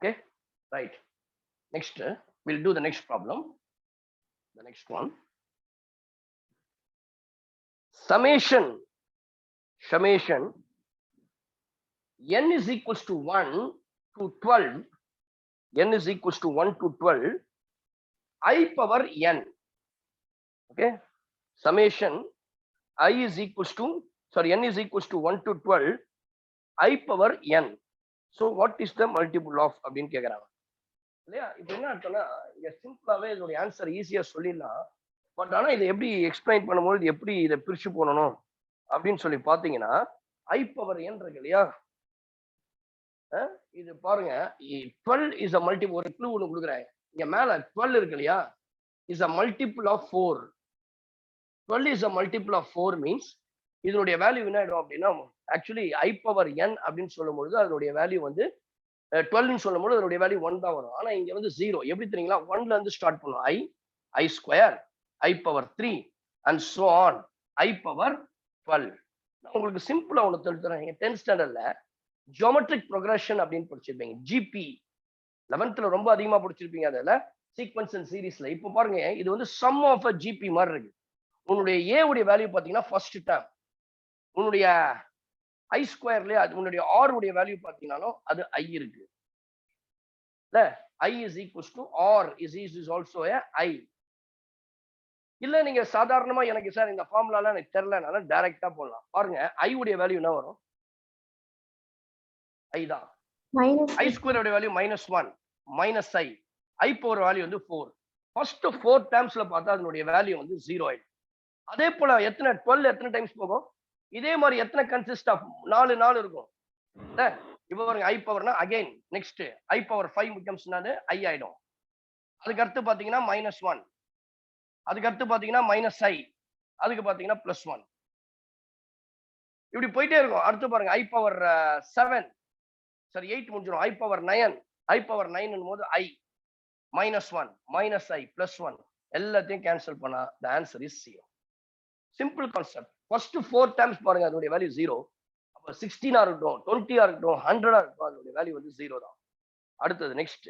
Okay, right. Next, we'll do the next problem. The next one. Summation n is equals to 1 to 12. N is equals to 1 to 12. I power n. Okay. Summation I is equals to, sorry, n is equals to 1 to 12. I power n. So what is the multiple of அப்படின்னு கேக்குறாங்க இல்லையா? இப்போ என்ன அர்த்தம்னா இங்க சிம்பிளாவே இதோட answer ஈஸியா சொல்லிடலாம். பட் ஆனா இதை எப்படி எக்ஸ்பிளைன் பண்ணும்போது எப்படி இதை பிரிச்சு போடணும் அப்படின்னு சொல்லி பாத்தீங்கன்னா I power n இருக்கு இல்லையா? இது பாருங்க 12 is a multiple. ஒரு க்ளூ ஒன்று கொடுக்குறேன். இங்க மேல 12 இருக்கு இல்லையா? is a multiple of 4. 12 is a multiple of 4 means இதனுடைய வேல்யூ என்ன ஆயிடும் அப்படின்னா ஆக்சுவலி I power n அப்படின்னு சொல்லும்போது அதனுடைய வேல்யூ வந்து 12 சொல்லும்போது அதனுடைய வேல்யூ 1 தான் வரும். ஆனா இங்க வந்து 0. எப்படி தெரியுங்களா? 1ல இருந்து ஸ்டார்ட் பண்ணும். I square, I power 3 and so on. I power 12. நான் உங்களுக்கு சிம்பிளா ஒன்று சொல்லித்தரேன். 10th ஸ்டாண்டர்ட்ல ஜியோமெட்ரிக் ப்ரோக்ரஷன் அப்படின்னு படிச்சிருப்பீங்க. ஜிபி 11th ரொம்ப அதிகமா படிச்சிருப்பீங்க. அதுல சீக்வன்ஸ் அண்ட் சீரீஸ்ல இப்போ பாருங்க இது வந்து சம் ஆஃப் அ ஜிபி மாதிரி இருக்கு. உன்னுடைய ஏ உடைய வேல்யூ பாத்தீங்கன்னா ஃபர்ஸ்ட் டேர்ம். உன்னுடைய I ஸ்கொயர்லயே அது உன்னுடைய R உடைய வேல்யூ பாத்தீங்கன்னாலும் அது I இருக்கு. இல்ல I is equals to R is also a I. இல்ல நீங்க சாதாரணமா எனக்கு சார் இந்த ஃபார்முலாலாம் எனக்கு தெரியலனால டைரக்டா போடலாம். பாருங்க I உடைய வேல்யூ என்ன வரும்? I தான். I ஸ்கொயர் உடைய value -1 minus I power value வந்து 4. ஃபர்ஸ்ட் 4 டேர்ம்ஸ்ல பார்த்தா அதனுடைய வேல்யூ வந்து 0 ஆயிடும். அதே போல எத்தனை 12 எத்தனை டைம்ஸ் போகும்? இதே மாதிரி எத்தனை கன்சிஸ்ட் ஆஃப் 4 இருக்கும். இப்போ பாருங்க I பவர்னா அகைன் நெக்ஸ்ட் I பவர் 5 பிகம்ஸ்னாது I ஆயிடும். அதுக்கு அடுத்து பாத்தீங்கன்னா -1. அதுக்கு அடுத்து பாத்தீங்கன்னா -I. அதுக்கு பாத்தீங்கன்னா +1. இப்படி போயிட்டே இருக்கும். அடுத்து பாருங்க i பவர் 7 சரி 8 முடிஞ்சிடும். i பவர் 9 போது i -1 -i +1 எல்லாத்தையும் கேன்சல் பண்ணா the answer is 0. Simple concept. First 4 times பாருங்க அதோட வேல்யூ 0. அப்ப 16 இருக்கட்டும் 20 இருக்கட்டும் 100 இருக்கட்டும் அதோட வேல்யூ வந்து 0 தான். அடுத்தது நெக்ஸ்ட்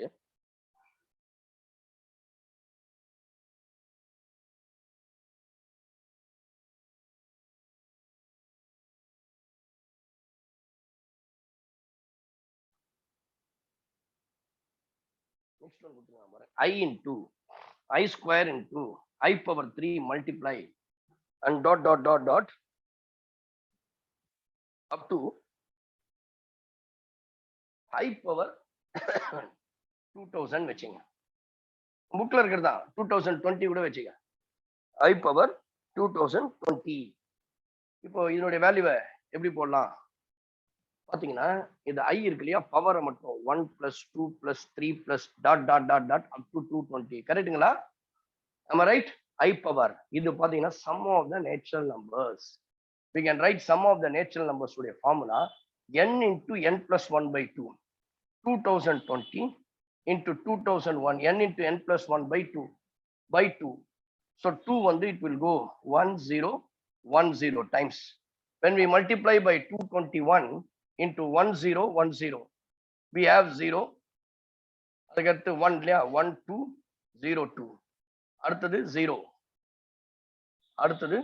next one கொடுத்துருங்க பாருங்க. I into I square into I power 3 multiply and dot up to I power 2000 வச்சுங்க. புக்ல இருக்கிறதா 2020 கூட வச்சுங்க. I power 2020. இப்போ இதனுடைய வேல்யூவை எப்படி போடலாம் பாத்தீங்கன்னா இந்த i இருக்கு இல்லையா பவரை மட்டும் 1 + 2 + 3 + ... up to 220 கரெக்ட்டுங்களா? am I right? I power இது பாத்தீங்கன்னா sum of the natural numbers. we can write sum of the natural numbers உடைய formula n into n plus 1 by 2 2020 into 2001 n into n plus 1 by 2 by 2. So 2 வந்து it will go 1010 times. When we multiply by 221 into 1010 we have 0. அதுக்கடுத்து 1 இல்லையா 1202 அடுத்தது 0 அடுத்தது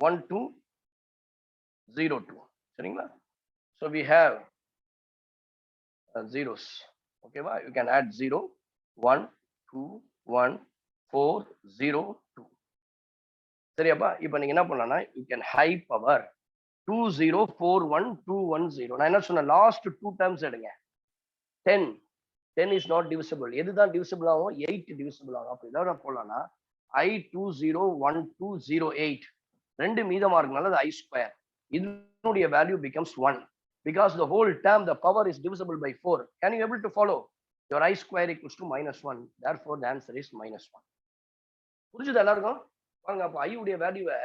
1202 சரிங்களா? So we have zeros. Okay va? You can add 0 1 2 1 4 0 2 சரியாப்பா? இப்போ நீங்க என்ன பண்ணலாம்னா you can high power 2041210. நான் என்ன சொன்னேன் லாஸ்ட் 2 டேர்ம்ஸ் எடுங்க. 10 is not divisible. எதுதான் divisible ஆகும்? 8 divisible ஆகும். அப்ப இத போடலாம்னா I201208 ரெண்டு மீதமா இருக்கனால அது I square. இதனுடைய value becomes 1 because the whole term the power is divisible by 4. Can you able to follow? Your I square equals to -1. Therefore the answer is -1. புரிஞ்சுதா எல்லாருக்கும்? பாருங்க அப்ப I உடைய வேல்யூவை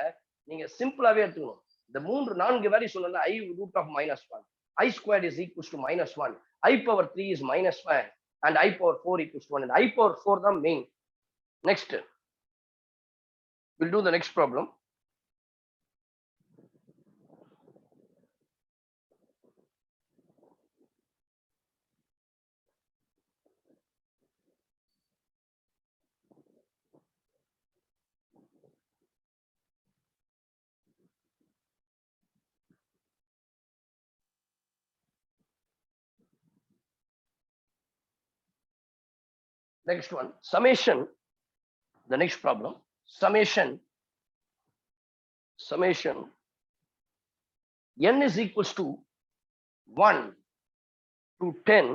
நீங்க சிம்பிளாவே எடுத்துக்கணும். இந்த 4 வேல்யூ சொன்னல I root of -1. I squared is equals to -1. I power 3 is -1 and I power 4 equals to 1 and I power 4 the main. Next we'll do the next problem. Next one, summation. The next problem, summation n is equals to 1 to 10.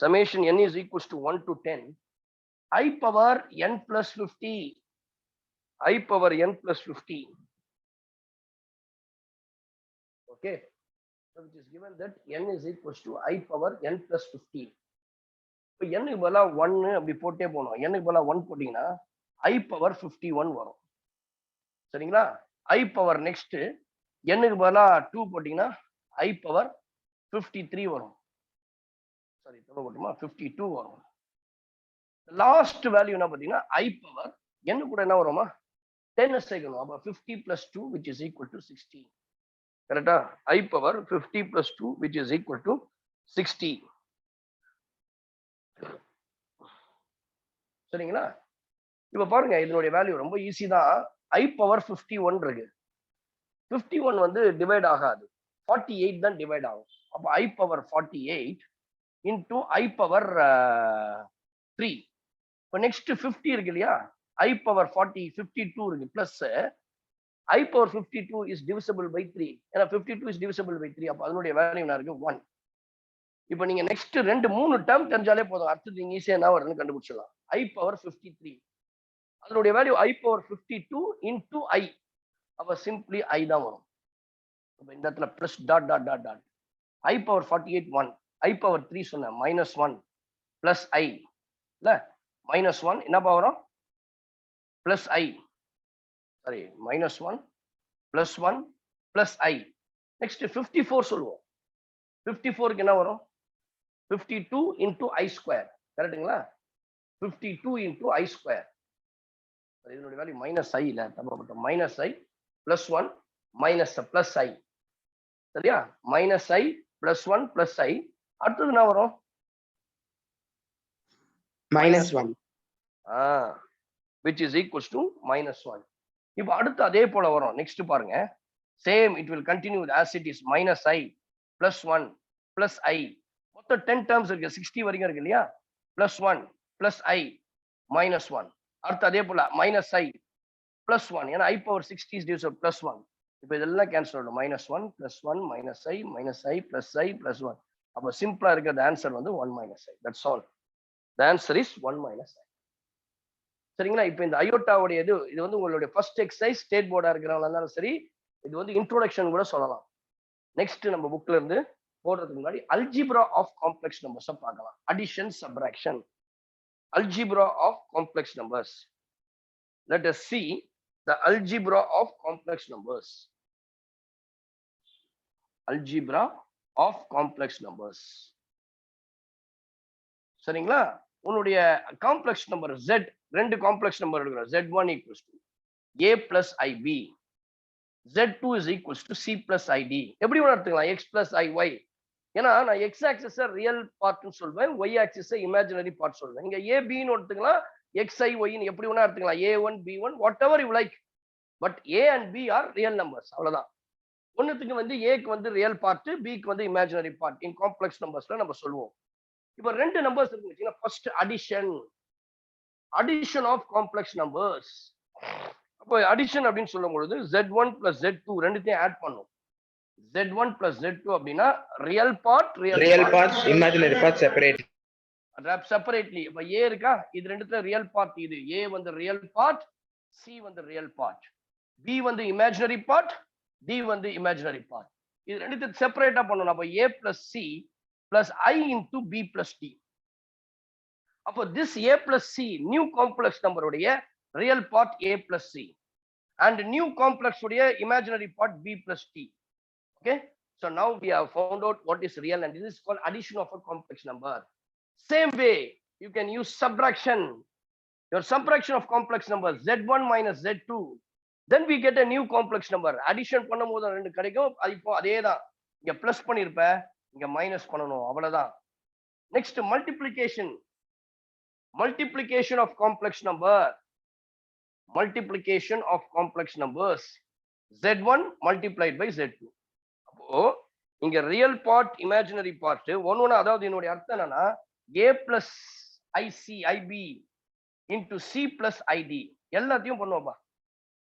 Summation n is equals to 1 to 10. I power n plus 50. I power n plus 50. Okay. So it is given that n is equals to I power n plus 50. இப்போ n-க்கு பதிலா 1 அப்படி போட்டே போனோம். n-க்கு பதிலா 1 போட்டீங்கன்னா I power 51 வரும். சரிங்களா? I power next n-க்கு பதிலா 2 போட்டீங்கன்னா I பவர் 53 வரும். சாரி தப்பு போட்டுமா 52 வரும். லாஸ்ட் வேல்யூ என்ன பாத்தீங்கன்னா I பவர் n கூட என்ன வருமா 10 சேர்க்கணும். அப்ப 50 plus 2 which is equal to 60. கரெக்டா? I power 50 plus 2 which is equal to 60. சரிங்களா? இப்ப பாருங்க இதனுடைய வேல்யூ ரொம்ப ஈஸி தான். I பவர் 51 இருக்கு. 51 வந்து டிவைட் ஆகாது. 48 தான் டிவைட் ஆகும். அப்ப I power 48 into I power 3. இப்ப நெக்ஸ்ட் 50 இருக்கு இல்லையா? I பவர் 52 இருக்கு plus I power 52 is divisible by 3. ஏன்னா 52 is divisible by 3. அப்ப அதனுடைய வேல்யூ என்ன இருக்கு 1. இப்போ நீங்க நெக்ஸ்ட் 3 டேர்ம் தெரிஞ்சாலே போதும். அடுத்து நீங்க ஈஸியா என்ன வருதுன்னு கண்டுபிடிச்சிடலாம். I பவர் 53 அதனுடைய value I power 52 into I. அப்ப சிம்பிளி I தான் வரும். அப்ப இந்த இடத்துல plus dot I power 48 1. I power 3 சொன்ன -1 பிளஸ் I இல்ல -1 என்னப்பா வரும் plus I sorry -1 +1 plus I. Next 54 சொல்லுவோம். 54க்கு என்ன வரும்? 52 into I square. கரெக்ட்டுங்களா? 52 into I square. இதனுடைய வேல்யூ மைனஸ் ஐ இல்ல, தப்பா மைனஸ் ஐ பிளஸ் 1 மைனஸ் பிளஸ் ஐ. சரியா? மைனஸ் ஐ பிளஸ் 1 பிளஸ் ஐ. அடுத்தது என்ன வரும்? -1. which is equals to -1. இப்போ அடுத்து அதே போல வரும். நெக்ஸ்ட் பாருங்க. Same it will continue as it is minus I plus 1 plus I. மொத்தம் 10 terms இருக்கு, 60 வரைக்கும் இருக்கு இல்லையா? plus 1 plus I minus 1. அடுத்து அதே போல minus I plus 1. ஏன்னா I power 60 is due to plus 1. இப்போ இதெல்லாம் கேன்சல் ஆகும். -1 plus 1 minus I minus I plus I plus 1. அப்போ சிம்பிளா இருக்கிற ஆன்சர் வந்து 1 minus I. That's all. The answer is 1 minus I. சரிங்களா? இப்போ இந்த அயோட்டாவுடைய இது வந்து உங்களுடைய ஃபர்ஸ்ட் எக்ஸசைஸ் ஸ்டேட் போர்டா இருக்கிறவங்களா இருந்தாலும் சரி, இது வந்து இன்ட்ரோடக்ஷன் கூட சொல்லலாம். நெக்ஸ்ட் நம்ம புக்ல இருந்து போடுறதுக்கு முன்னாடி அல்ஜிப்ரா ஆஃப் காம்ப்ளெக்ஸ் நம்பர்ஸ் பார்க்கலாம். Addition, subtraction, algebra of complex numbers. Let us see the algebra of complex numbers. Algebra of complex numbers. சரிங்களா? உன்னுடைய காம்ப்ளெக்ஸ் நம்பர் Z, ரெண்டு காம்ப்ளெக்ஸ் நம்பர் எடுக்கிறோம். Z1 equals to A plus IB. Z2 is equals to C plus ID. எப்படி வேணா எடுத்துக்கலாம், X plus IY. ஏன்னா நான் X axis real பார்ட்னு சொல்வேன், Y ஆக்சிஸ் இமேஜினரி பார்ட் சொல்வேன். இங்க AB ன்னு எடுத்துக்கலாம், XIY ன்னு எப்படி வேணா எடுத்துக்கலாம், A1 B1 whatever you like. But A and B are real numbers. அவ்வளவுதான். ஒண்ணுத்துக்கு வந்து Aக்கு வந்து ரியல் பார்ட், Bக்கு வந்து இமேஜினரி பார்ட். இன் காம்ப்ளெக்ஸ் நம்பர்ஸ்ல நம்ம சொல்லுவோம். இப்போ ரெண்டு நம்பர்ஸ் இருக்குன்னு first addition of complex numbers. அப்போ அடிஷன் அப்படின்னு சொல்லும் பொழுது Z1 plus Z2 ரெண்டுத்தையும் ஆட் பண்ணும். Z1 plus Z2 அப்படின்னா real part imaginary part separately. இப்ப A இருக்கா, இது ரெண்டுத்துல ரியல் பார்ட். இது A வந்து ரியல் பார்ட், C வந்து ரியல் பார்ட், B வந்து இமேஜினரி பார்ட், D வந்து இமேஜினரி பார்ட். இது ரெண்டுத்தையும் செப்பரேட்டா பண்ணணும். அப்ப A plus C plus I into B plus D. அப்போ this A plus C new complex number உடைய real part A plus C and new complex உடைய imaginary part B plus D. Okay, so now we have found out what is real and this is called addition of a complex number. Same way you can use subtraction. Your subtraction of complex numbers Z1 minus Z2, then we get a new complex number. Addition பண்ணும்போது ரெண்டு கிடைக்கும். இப்போ அதேதான், இங்க plus பண்ணிருப்ப, இங்க minus பண்ணணும், அவ்வளவுதான். Next multiplication of complex number. Multiplication of complex numbers. Z1 multiplied by Z2. அப்போ இங்க ரியல் பார்ட் இமேஜினரி பார்ட் ஒன்னு, அதாவது என்னுடைய அர்த்தம் என்னன்னா A plus IC IB into C plus ID எல்லாத்தையும் பண்ணுவோம்பா.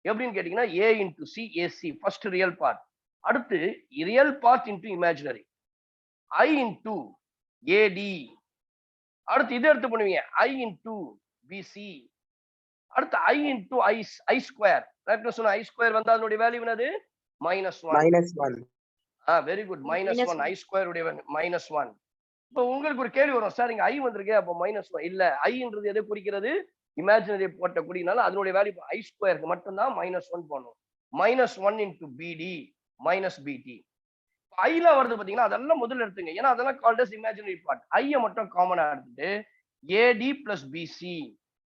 எப்படின்னு கேட்டீங்கன்னா A into C AC first real part, அடுத்து real part into imaginary I into AD, அடுத்து இது எடுத்து பண்ணுவீங்க I into BC, அடுத்து I into I square. சொன்ன I square வந்தா அதனுடைய வேல்யூ என்னது? -1. Very good. -1 I square உடைய -1. இப்போ உங்களுக்கு ஒரு கேள்வி வரும், சார் இங்க I வந்திருக்கே, அப்போ -1 இல்ல. ஐன்றது எதை குறிக்கிறது? இமேஜினரி போட்ட கூடினால அதனுடைய வேல்யூ I ஸ்கொயருக்கு மட்டும்தான் -1 போடணும். -1 into BD minus BT. ஐல வருது பாத்தீங்கன்னா, அதெல்லாம் முதல்ல எடுத்துங்க. ஏன்னா அதெல்லாம் கால்ட் அஸ் இமேஜினரி பார்ட். ஐய மட்டும் காமனா எடுத்துட்டு AD plus BC,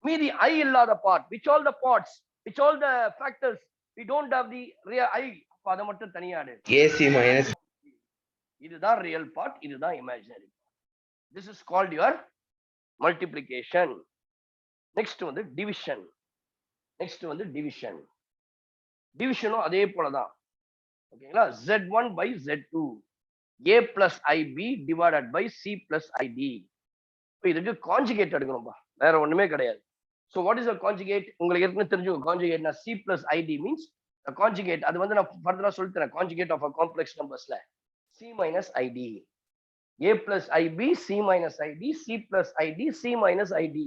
மீதி I இல்லாத part, which all the parts, which all the factors we don't have the real I, அப்ப அத மட்டும் தனியா எடு. AC minus. இதுதான் ரியல் பார்ட், இதுதான் imaginary part. This is called your multiplication. Next வந்து division. டிவிஷனும் அதே போலதான். ஓகேங்களா? Z1 by Z2, A plus IB divided by C plus ID. இதுக்கு கான்ஜுகேட் எடுக்கணும்பா, வேற ஒண்ணுமே கிடையாது. So what is a conjugate? உங்களுக்கு ஏற்கனவே தெரிஞ்சுக்கோ. கான்ஜுகேட்னா C plus ID means a conjugate. அது வந்து நான் ஃபர்தரா சொல்லித்தரேன். Conjugate of a complex numbers ல C minus ID, A plus IB, C minus ID, C plus ID, C minus ID.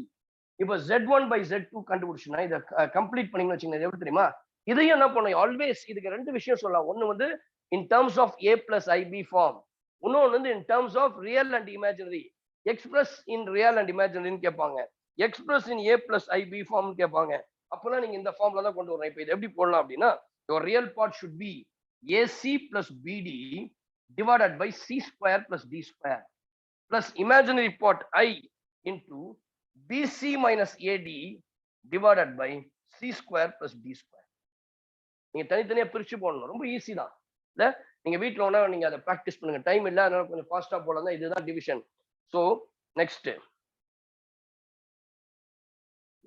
இப்போ Z1 by Z2 கண்டுபிடிச்சுன்னா இதை கம்ப்ளீட் பண்ணீங்கன்னு வச்சுக்கோங்க. எப்படி தெரியுமா? இதையும் என்ன பண்ணும், ஆல்வேஸ் இதுக்கு ரெண்டு விஷயம் சொல்லலாம். ஒன்னு வந்து in terms of A plus IB form, இன்னொன்னு வந்து in terms of real and imaginary. Express in real and இமேஜினரின்னு கேட்பாங்க, express in A plus IB form கேட்பாங்க. அப்பெல்லாம் நீங்க இந்த ஃபார்ம்ல தான் கொண்டு வரணும். இப்போ இது எப்படி போடலாம் அப்படின்னா, your real part should be AC plus BD divided by C square plus D square plus imaginary part I into BC minus AD divided by C square plus D square. நீங்க தனித்தனியா பிரிச்சு போடணும். ரொம்ப ஈஸி தான். இல்ல நீங்க வீட்ல ஒண்ணா நீங்க அதை பிராக்டிஸ் பண்ணுங்க. டைம் இல்ல, அதனால கொஞ்சம் ஃபாஸ்டா போடலாம். இதுதான் டிவிஷன். சோ நெக்ஸ்ட்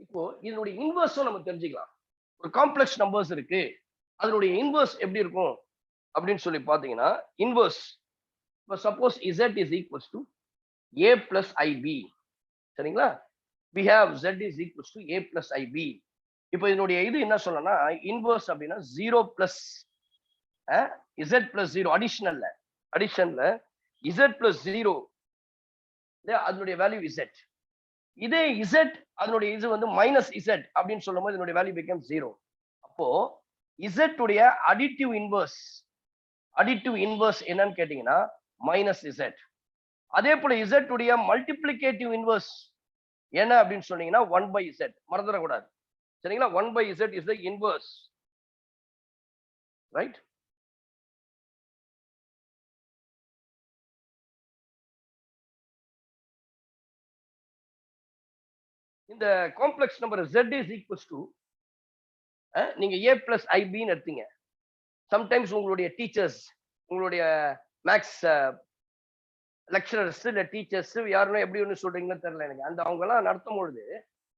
இப்போ இதனுடைய இன்வர்ஸும் நம்ம தெரிஞ்சுக்கலாம். ஒரு காம்ப்ளெக்ஸ் நம்பர்ஸ் இருக்கு, அதனுடைய இன்வர்ஸ் எப்படி இருக்கும் அப்படின்னு சொல்லி பாத்தீங்கன்னா, இன்வர்ஸ் இப்போ suppose Z is equals to A plus IB, சரிங்களா? we have Z is equals to A plus IB. இப்போ இதனுடைய இது என்ன சொல்லணும்னா, இன்வர்ஸ் அப்படின்னா 0 plus Z plus 0 அடிஷனல்ல Z plus 0 அதனுடைய வேல்யூ Z. இதே Z அதனுடைய இது வந்து மைனஸ் Z அப்படின்னு சொல்லும்போது இதனுடைய வேல்யூ பிகம் 0. அப்போ Z உடைய அடிட்டிவ் இன்வர்ஸ் என்னன்னு கேட்டீங்கன்னா மைனஸ் Z. அதே போல Z உடைய மல்டிப்ளிகேட்டிவ் இன்வர்ஸ் என்ன அப்படின்னு சொன்னீங்கன்னா 1/Z. மறந்துடக்கூடாது, சரிங்களா? 1/Z is the inverse, right? இந்த complex number Z is equals to நீங்க A plus IB ன்னு எடுத்தீங்க. சம்டைம்ஸ் உங்களுடைய டீச்சர்ஸ், உங்களுடைய மேக்ஸ் லெக்சரர்ஸ் இல்ல டீச்சர்ஸ் யாருன்னா எப்படி ஒன்று சொல்றீங்கன்னு தெரியல எனக்கு. அந்த அவங்க எல்லாம் நடத்தும் பொழுது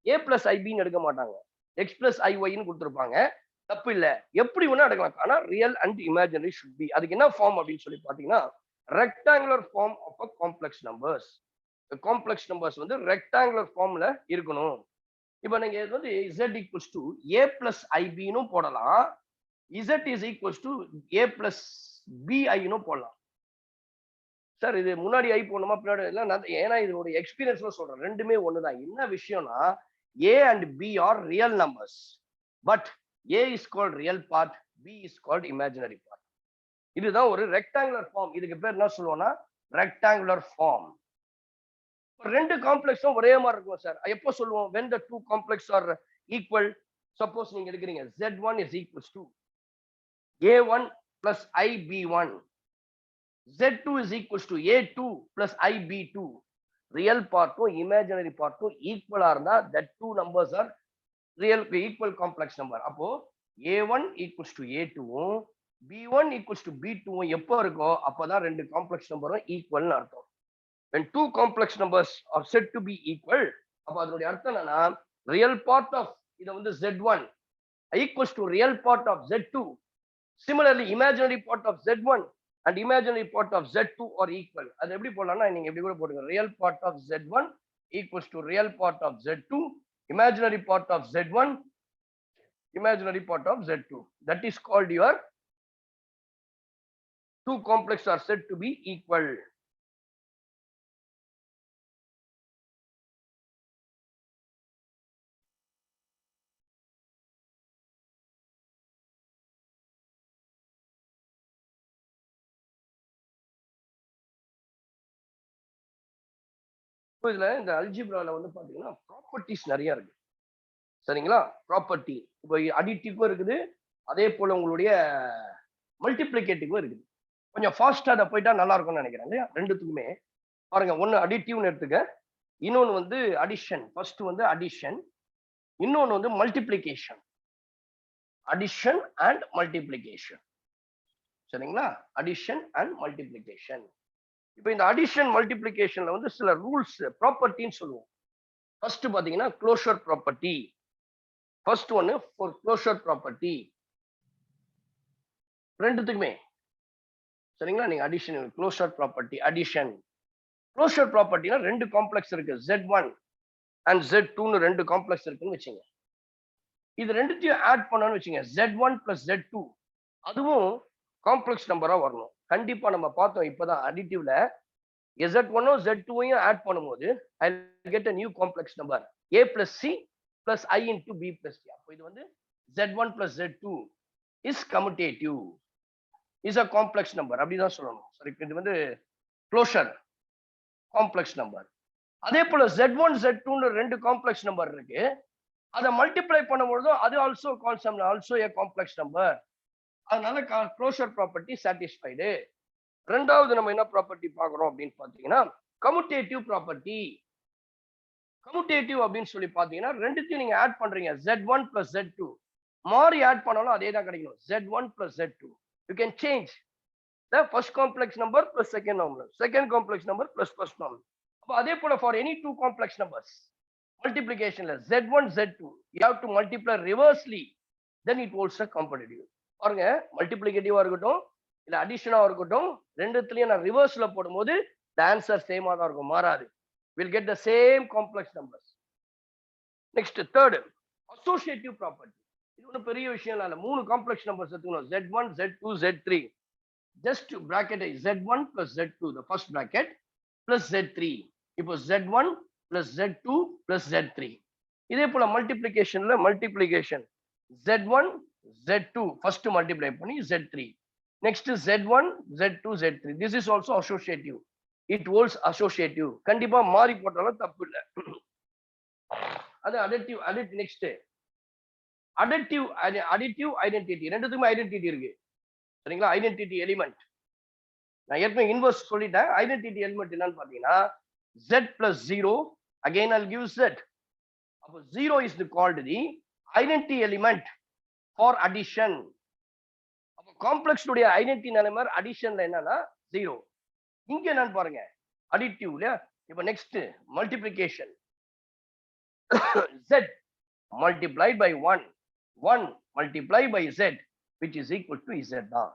A plus IB ன்னு எடுக்க மாட்டாங்க, X plus IY ன்னு கொடுத்துருப்பாங்க. தப்பு இல்ல, எப்படி வேணா எடுக்கலாம். ஆனா real and imaginary should be. அதுக்கு என்ன ஃபார்ம் அப்படின்னு சொல்லி பாத்தீங்கன்னா rectangular form of a complex numbers. Complex numbers வந்து ரெக்டாங்குலர் ஃபார்ம்ல இருக்கணும். இப்போ நீங்க இது வந்து Z equals to A plus IB னும் போடலாம், Z is equals to A plus BI னும் போடலாம். சார் இது முன்னாடி ஐ போடணுமா பின்னாடி இல்லை? ஏன்னா இதனுடைய எக்ஸ்பீரியன்ஸ்ல சொல்றேன், ரெண்டுமே ஒண்ணுதான். என்ன விஷயம்னா A and B are real numbers, but A is called real part, B is called imaginary part. இதுதான் ஒரு ரெக்டாங்குலர் ஃபார்ம். இதுக்கு பேர் என்ன சொல்லுவோம்னா ரெக்டாங்குலர் ஃபார்ம். ரெண்டு காம்ப்ளெக்ஸும் ஒரே மாதிரி இருக்கும் சார். எப்போ சொல்லுவோம்? when the two complex are equal. Suppose நீங்க எடுக்கிறீங்க Z1 is equals to A1 plus IB1, Z2 is equals to A2 plus IB2. Real பார்ட்டும் இமேஜினரி பார்ட்டும் ஈக்குவலா இருந்தா that two numbers are real equal complex number. அப்போ A1 equals to A2வும் B1 equals to B2வும் எப்போ இருக்கோ அப்பதான் ரெண்டு காம்ப்ளெக்ஸ் நம்பரும் ஈக்குவல்னு அர்த்தம். when two complex numbers are said to be equal, அப்ப அதனுடைய அர்த்தம் என்னன்னா ரியல் பார்ட் ஆஃப் இத வந்து Z1 equals to real part of Z2. Similarly, imaginary part of Z1 and imaginary part of Z2 are equal. அது எப்படி போடலாம்னா நீங்க எப்படி கூட போடுங்க, real part of Z1 equals to real part of Z2, imaginary part of Z1, imaginary part of Z2. That is called your two complexes are said to be equal. இதுல இந்த அல்ஜிப்ரால வந்து பாத்தீங்கன்னா ப்ராப்பர்ட்டிஸ் நிறைய இருக்கு, சரிங்களா? ப்ராப்பர்ட்டி இப்போ அடிட்டிவ்வும் இருக்குது, அதே போல உங்களுடைய மல்டிப்ளிகேட்டிவும் இருக்குது. கொஞ்சம் ஃபாஸ்டா அதை போயிட்டா நல்லா இருக்கும்னு நினைக்கிறேன் இல்லையா? ரெண்டுத்துக்குமே பாருங்க, ஒன்னு அடிட்டிவ்னு எடுத்துக்க, இன்னொன்னு வந்து அடிஷன். ஃபர்ஸ்ட் வந்து அடிஷன், இன்னொன்னு வந்து மல்டிப்ளிகேஷன். அடிஷன் அண்ட் மல்டிப்ளிகேஷன், சரிங்களா? Addition and multiplication. இப்போ இந்த அடிஷன் மல்டிப்ளிகேஷன்ல வந்து சில ரூல்ஸ் ப்ராப்பர்ட்டின்னு சொல்லுவோம். ஃபர்ஸ்ட் பாத்தீங்கன்னா க்ளோஷர் ப்ராப்பர்ட்டி. ஃபர்ஸ்ட் ஒன்னு ஃபார் க்ளோஷர் ப்ராப்பர்ட்டி ரெண்டுத்துக்குமே, சரிங்களா? நீங்க addition closure property, addition closure ப்ராப்பர்ட்டினா ரெண்டு காம்ப்ளெக்ஸ் இருக்கு, Z1 அண்ட் Z2ன்னு ரெண்டு காம்ப்ளெக்ஸ் இருக்குன்னு வச்சுங்க. இது ரெண்டுத்தையும் ஆட் பண்ணணும்னு வச்சுங்க, Z1 பிளஸ் Z2, அதுவும் காம்ப்ளெக்ஸ் நம்பரா வரணும். கண்டிப்பா நம்ம பார்த்தோம் இப்பதான் அடிட்டிவ்ல Z1ம் Z2யும் ஆட் பண்ணும்போது I get a new complex number A plus C plus I into B plus C. அப்போ இது வந்து Z1 plus Z2 is commutative, is a complex number அப்படிதான் சொல்லணும். சரி, இது வந்து க்ளோஷர் காம்ப்ளெக்ஸ் நம்பர். அதே போல Z1 Z2ன்னு ரெண்டு காம்ப்ளெக்ஸ் நம்பர் இருக்கு, அதை மல்டிப்ளை பண்ணும்போது அது ஆல்சோ a complex number. அதனால க்ளோஷர் ப்ராப்பர்ட்டி சாட்டிஸ்ஃபைடு. ரெண்டாவது நம்ம என்ன ப்ராப்பர்ட்டி பார்க்குறோம் அப்படின்னு பார்த்தீங்கன்னா கம்யூட்டேட்டிவ் ப்ராப்பர்ட்டி. கம்யூட்டேட்டிவ் அப்படின்னு சொல்லி பார்த்தீங்கன்னா ரெண்டுத்தையும் நீங்க ஆட் பண்றீங்க, Z1 plus Z2 மாறி ஆட் பண்ணாலும் அதே தான் கிடைக்கும், Z1 plus Z2. You can change the first complex number plus second number, second complex number plus first number. அப்ப அதே போல for any two complex numbers multiplicationல Z1 Z2 you have to multiply reversely, then it holds a competitive. பாருங்க மல்டிப்ளிகேட்டிவா இருக்கட்டும் இல்ல அடிஷனா இருக்கட்டும், ரெண்டுத்துலயும் நான் ரிவர்ஸ்ல போடும்போது the answer சேமா தான் இருக்கும், மாறாது. We'll get the same complex numbers. Next, third, associative property. இது ஒன்றும் பெரிய விஷயம் இல்லை, மூணு காம்ப்ளெக்ஸ் நம்பர்ஸ் எடுத்துக்கணும், Z1 Z2 Z3. just bracket Z1 plus Z2, the first bracket, plus Z3. இப்போ Z1 plus Z2 plus Z3. இதே போல மல்டிப்ளிகேஷன்ல multiplication Z1 Z2 first multiply பண்ணி Z3. Next Z1 Z2 Z3. This is also associative. It holds associative. கண்டிப்பா மாறி போட்டாலும் தப்பு இல்லை. அது additive. Next additive identity. ரெண்டுத்துக்குமே ஐடென்டிட்டி இருக்கு சரிங்களா. ஐடென்டிட்டி எலிமெண்ட் நான் ஏற்கனவே இன்வர்ஸ் சொல்லிட்டேன். ஐடென்டிட்டி எலிமெண்ட் என்னன்னு பாத்தீங்கன்னா Z plus 0, again I'll give Z. அப்போ 0 is called the identity element for addition. அப்போ காம்ப்ளெக்ஸ் உடைய ஐடென்டிட்டி எலிமெண்ட் அடிஷன்ல என்னன்னா 0. இங்க என்னன்னு பாருங்க அடிட்டிவ்ல. இப்போ next multiplication Z multiplied by 1 multiplied by Z which is equal to Z தான்.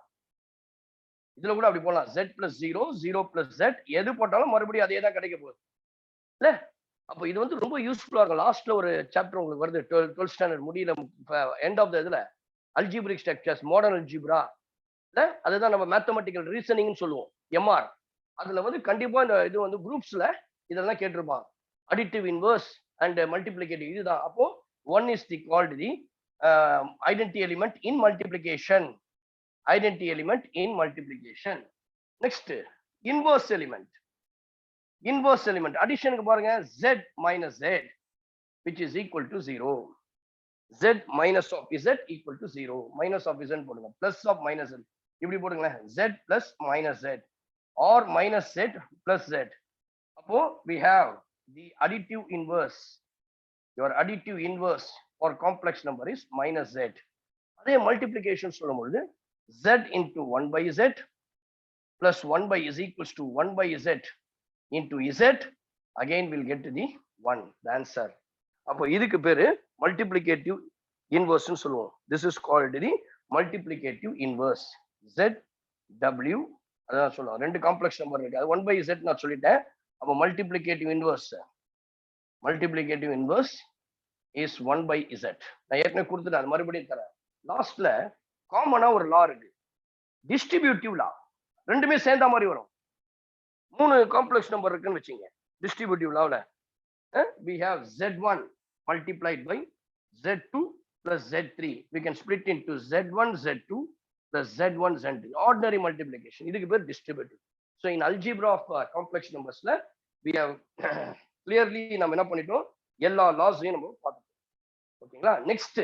இதுல கூட அப்படி போடலாம், Z plus 0 0 plus Z எது போட்டாலும் மறுபடியும் அதே தான் கிடைக்க போகுது இல்ல. அப்போ இது வந்து ரொம்ப யூஸ்ஃபுல்லா இருக்கும். லாஸ்ட்ல ஒரு சாப்டர் உங்களுக்கு வருது 12th ஸ்டாண்டர்ட் முடியல, எண்ட் ஆஃப் த இதுல அல்ஜிப்ரிக் ஸ்ட்ரக்சர்ஸ், மாடர்ன் அல்ஜிப்ரா இல்ல, அதுதான் நம்ம மேத்தமெட்டிக்கல் ரீசனிங்னு சொல்லுவோம், MR. அதுல வந்து கண்டிப்பா இந்த இது வந்து குரூப்ஸ்ல இதெல்லாம் கேட்டிருப்பாங்க, அடிட்டிவ் இன்வர்ஸ் அண்ட் மல்டிப்ளிகேட்டிவ். இதுதான். அப்போ 1 is called the identity element in multiplication. Identity element in multiplication. Next, inverse element. Inverse element addition க்கு பாருங்க Z minus Z which is equal to 0. Z minus of Z equal to 0. Minus of Z போடுங்க, plus of minus Z இப்படி போடுங்களேன், Z plus minus Z or minus Z plus Z. அப்போ we have the additive inverse. Your additive inverse for complex number is minus Z. அதே multiplication சொல்லும்போது Z into 1 by Z plus 1 by is equals to 1 by Z into Z. Again we'll get to the 1, the answer. அப்போ இதுக்கு பேரு multiplicative inverse சொல்லுவோம். This is called the multiplicative inverse. Z W அதான் சொல்லுவோம். ரெண்டு complex number இருக்கு, அது 1 by Z நான் சொல்லிட்டேன். அப்போ multiplicative inverse is 1 by Z. நான் ஏற்கனவே கொடுத்துட்டேன், அது மறுபடியும் தரேன். லாஸ்ட்ல காமனா ஒரு லா இருக்கு, டிஸ்ட்ரிபியூட்டிவ் லா. ரெண்டுமே சேர்ந்த மாதிரி வரும். மூணு காம்ப்ளெக்ஸ் நம்பர் இருக்குன்னு வச்சுங்க, distributive லாவில் we have Z1 multiplied by Z2 plus Z3. We can split into Z1 Z2 plus Z1 Z3. Ordinary multiplication. இதுக்கு பேர் distributive. So in algebra of complex numbersல we have clearly நம்ம என்ன பண்ணிட்டோம், எல்லா லாஸையும் நம்ம பார்த்துட்டோம். ஓகேங்களா. Next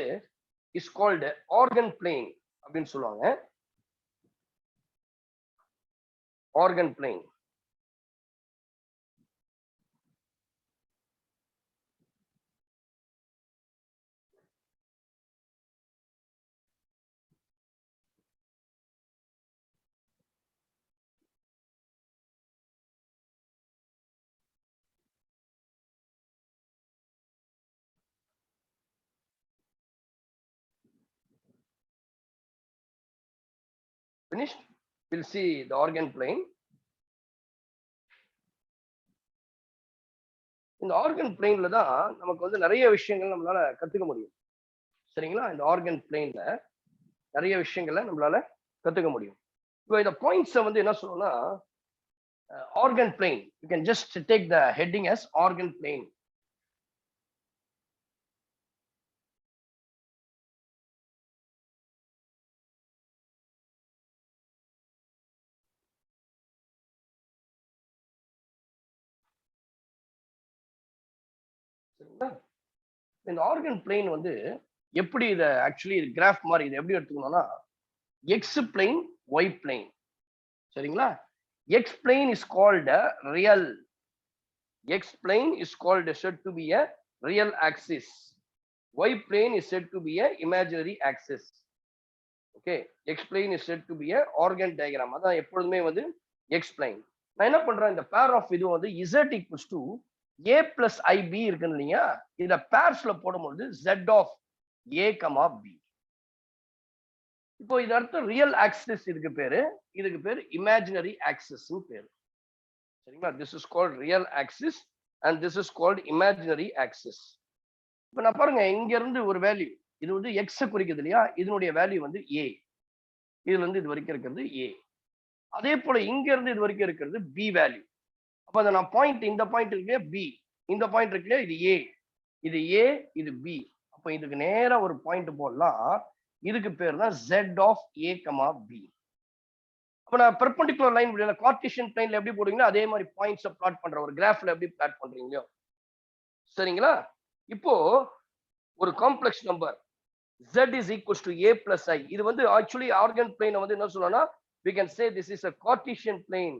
is called organ plane அப்படின்னு சொல்லுவாங்க. Organ plane finished. We'll see the organ plane. இந்த ஆர்கன் பிளேன்ல தான் நமக்கு வந்து நிறைய விஷயங்கள் நம்மளால கத்துக்க முடியும் சரிங்களா. இந்த ஆர்கன் பிளேன்ல நிறைய விஷயங்களை நம்மளால கத்துக்க முடியும். இப்போ இந்த பாயிண்ட்ஸை வந்து என்ன சொல்லணும்னா organ plane, you can just take the heading as organ plane. இந்த ஆர்கன் பிளேன் வந்து எப்படி இதை ஆக்சுவலி கிராஃப் மாதிரி இதை எப்படி எடுத்துக்கணும்னா, x plane, y plane. சரிங்களா? X plane is called a real. X plane is called said to be a real axis. Y plane is said to be a imaginary axis. Okay, X plane is said to be a organ diagram. அதான் எப்பொழுதுமே வந்து X plane. நான் என்ன பண்றேன், இந்த pair of இது வந்து z equals to a plus ib இருக்குன்னு இல்லையா, இத பேர்ஸ்ல போடும்போது z of a, b. இப்போ இது அடுத்து ரியல் ஆக்சிஸ் இதுக்கு பேரு, இதுக்கு பேரு இமேஜினரி ஆக்சிஸ் பேரு. சரிங்களா? This is called real axis and this is called imaginary axis. இப்ப நான் பாருங்க, இங்க இருந்து ஒரு வேல்யூ, இது வந்து எக்ஸ் குறிக்குது இல்லையா, இதனுடைய வேல்யூ வந்து ஏ. இதுல இருந்து இது வரைக்கும் இருக்கிறது ஏ. அதே போல இங்க இருந்து இது வரைக்கும் இருக்கிறது பி வேல்யூ. அப்ப அதை நான் பாயிண்ட், இந்த பாயிண்ட் இருக்கு பி, இந்த பாயிண்ட் இருக்கு இல்லையா, இது ஏ, இது ஏ, இது பி. அப்ப இதுக்கு நேரா ஒரு பாயிண்ட் போடலாம். இதுக்கு பேர் தான் z of a, b. அப்ப நான் பெர்பெண்டிகுலர் லைன் விடல, கார்ட்டீசியன் பிளேன்ல எப்படி போடுவீங்களோ அதே மாதிரி பாயிண்ட்ஸ் பிளாட் பண்ற, ஒரு கிராஃப்ல எப்படி பிளாட் பண்றீங்களோ. சரிங்களா? இப்போ ஒரு complex number z is equals to a plus i. இது வந்து ஆக்சுவலி ஆர்கன் பிளேனை வந்து என்ன சொல்லணும்னா, we can say this is a Cartesian plane.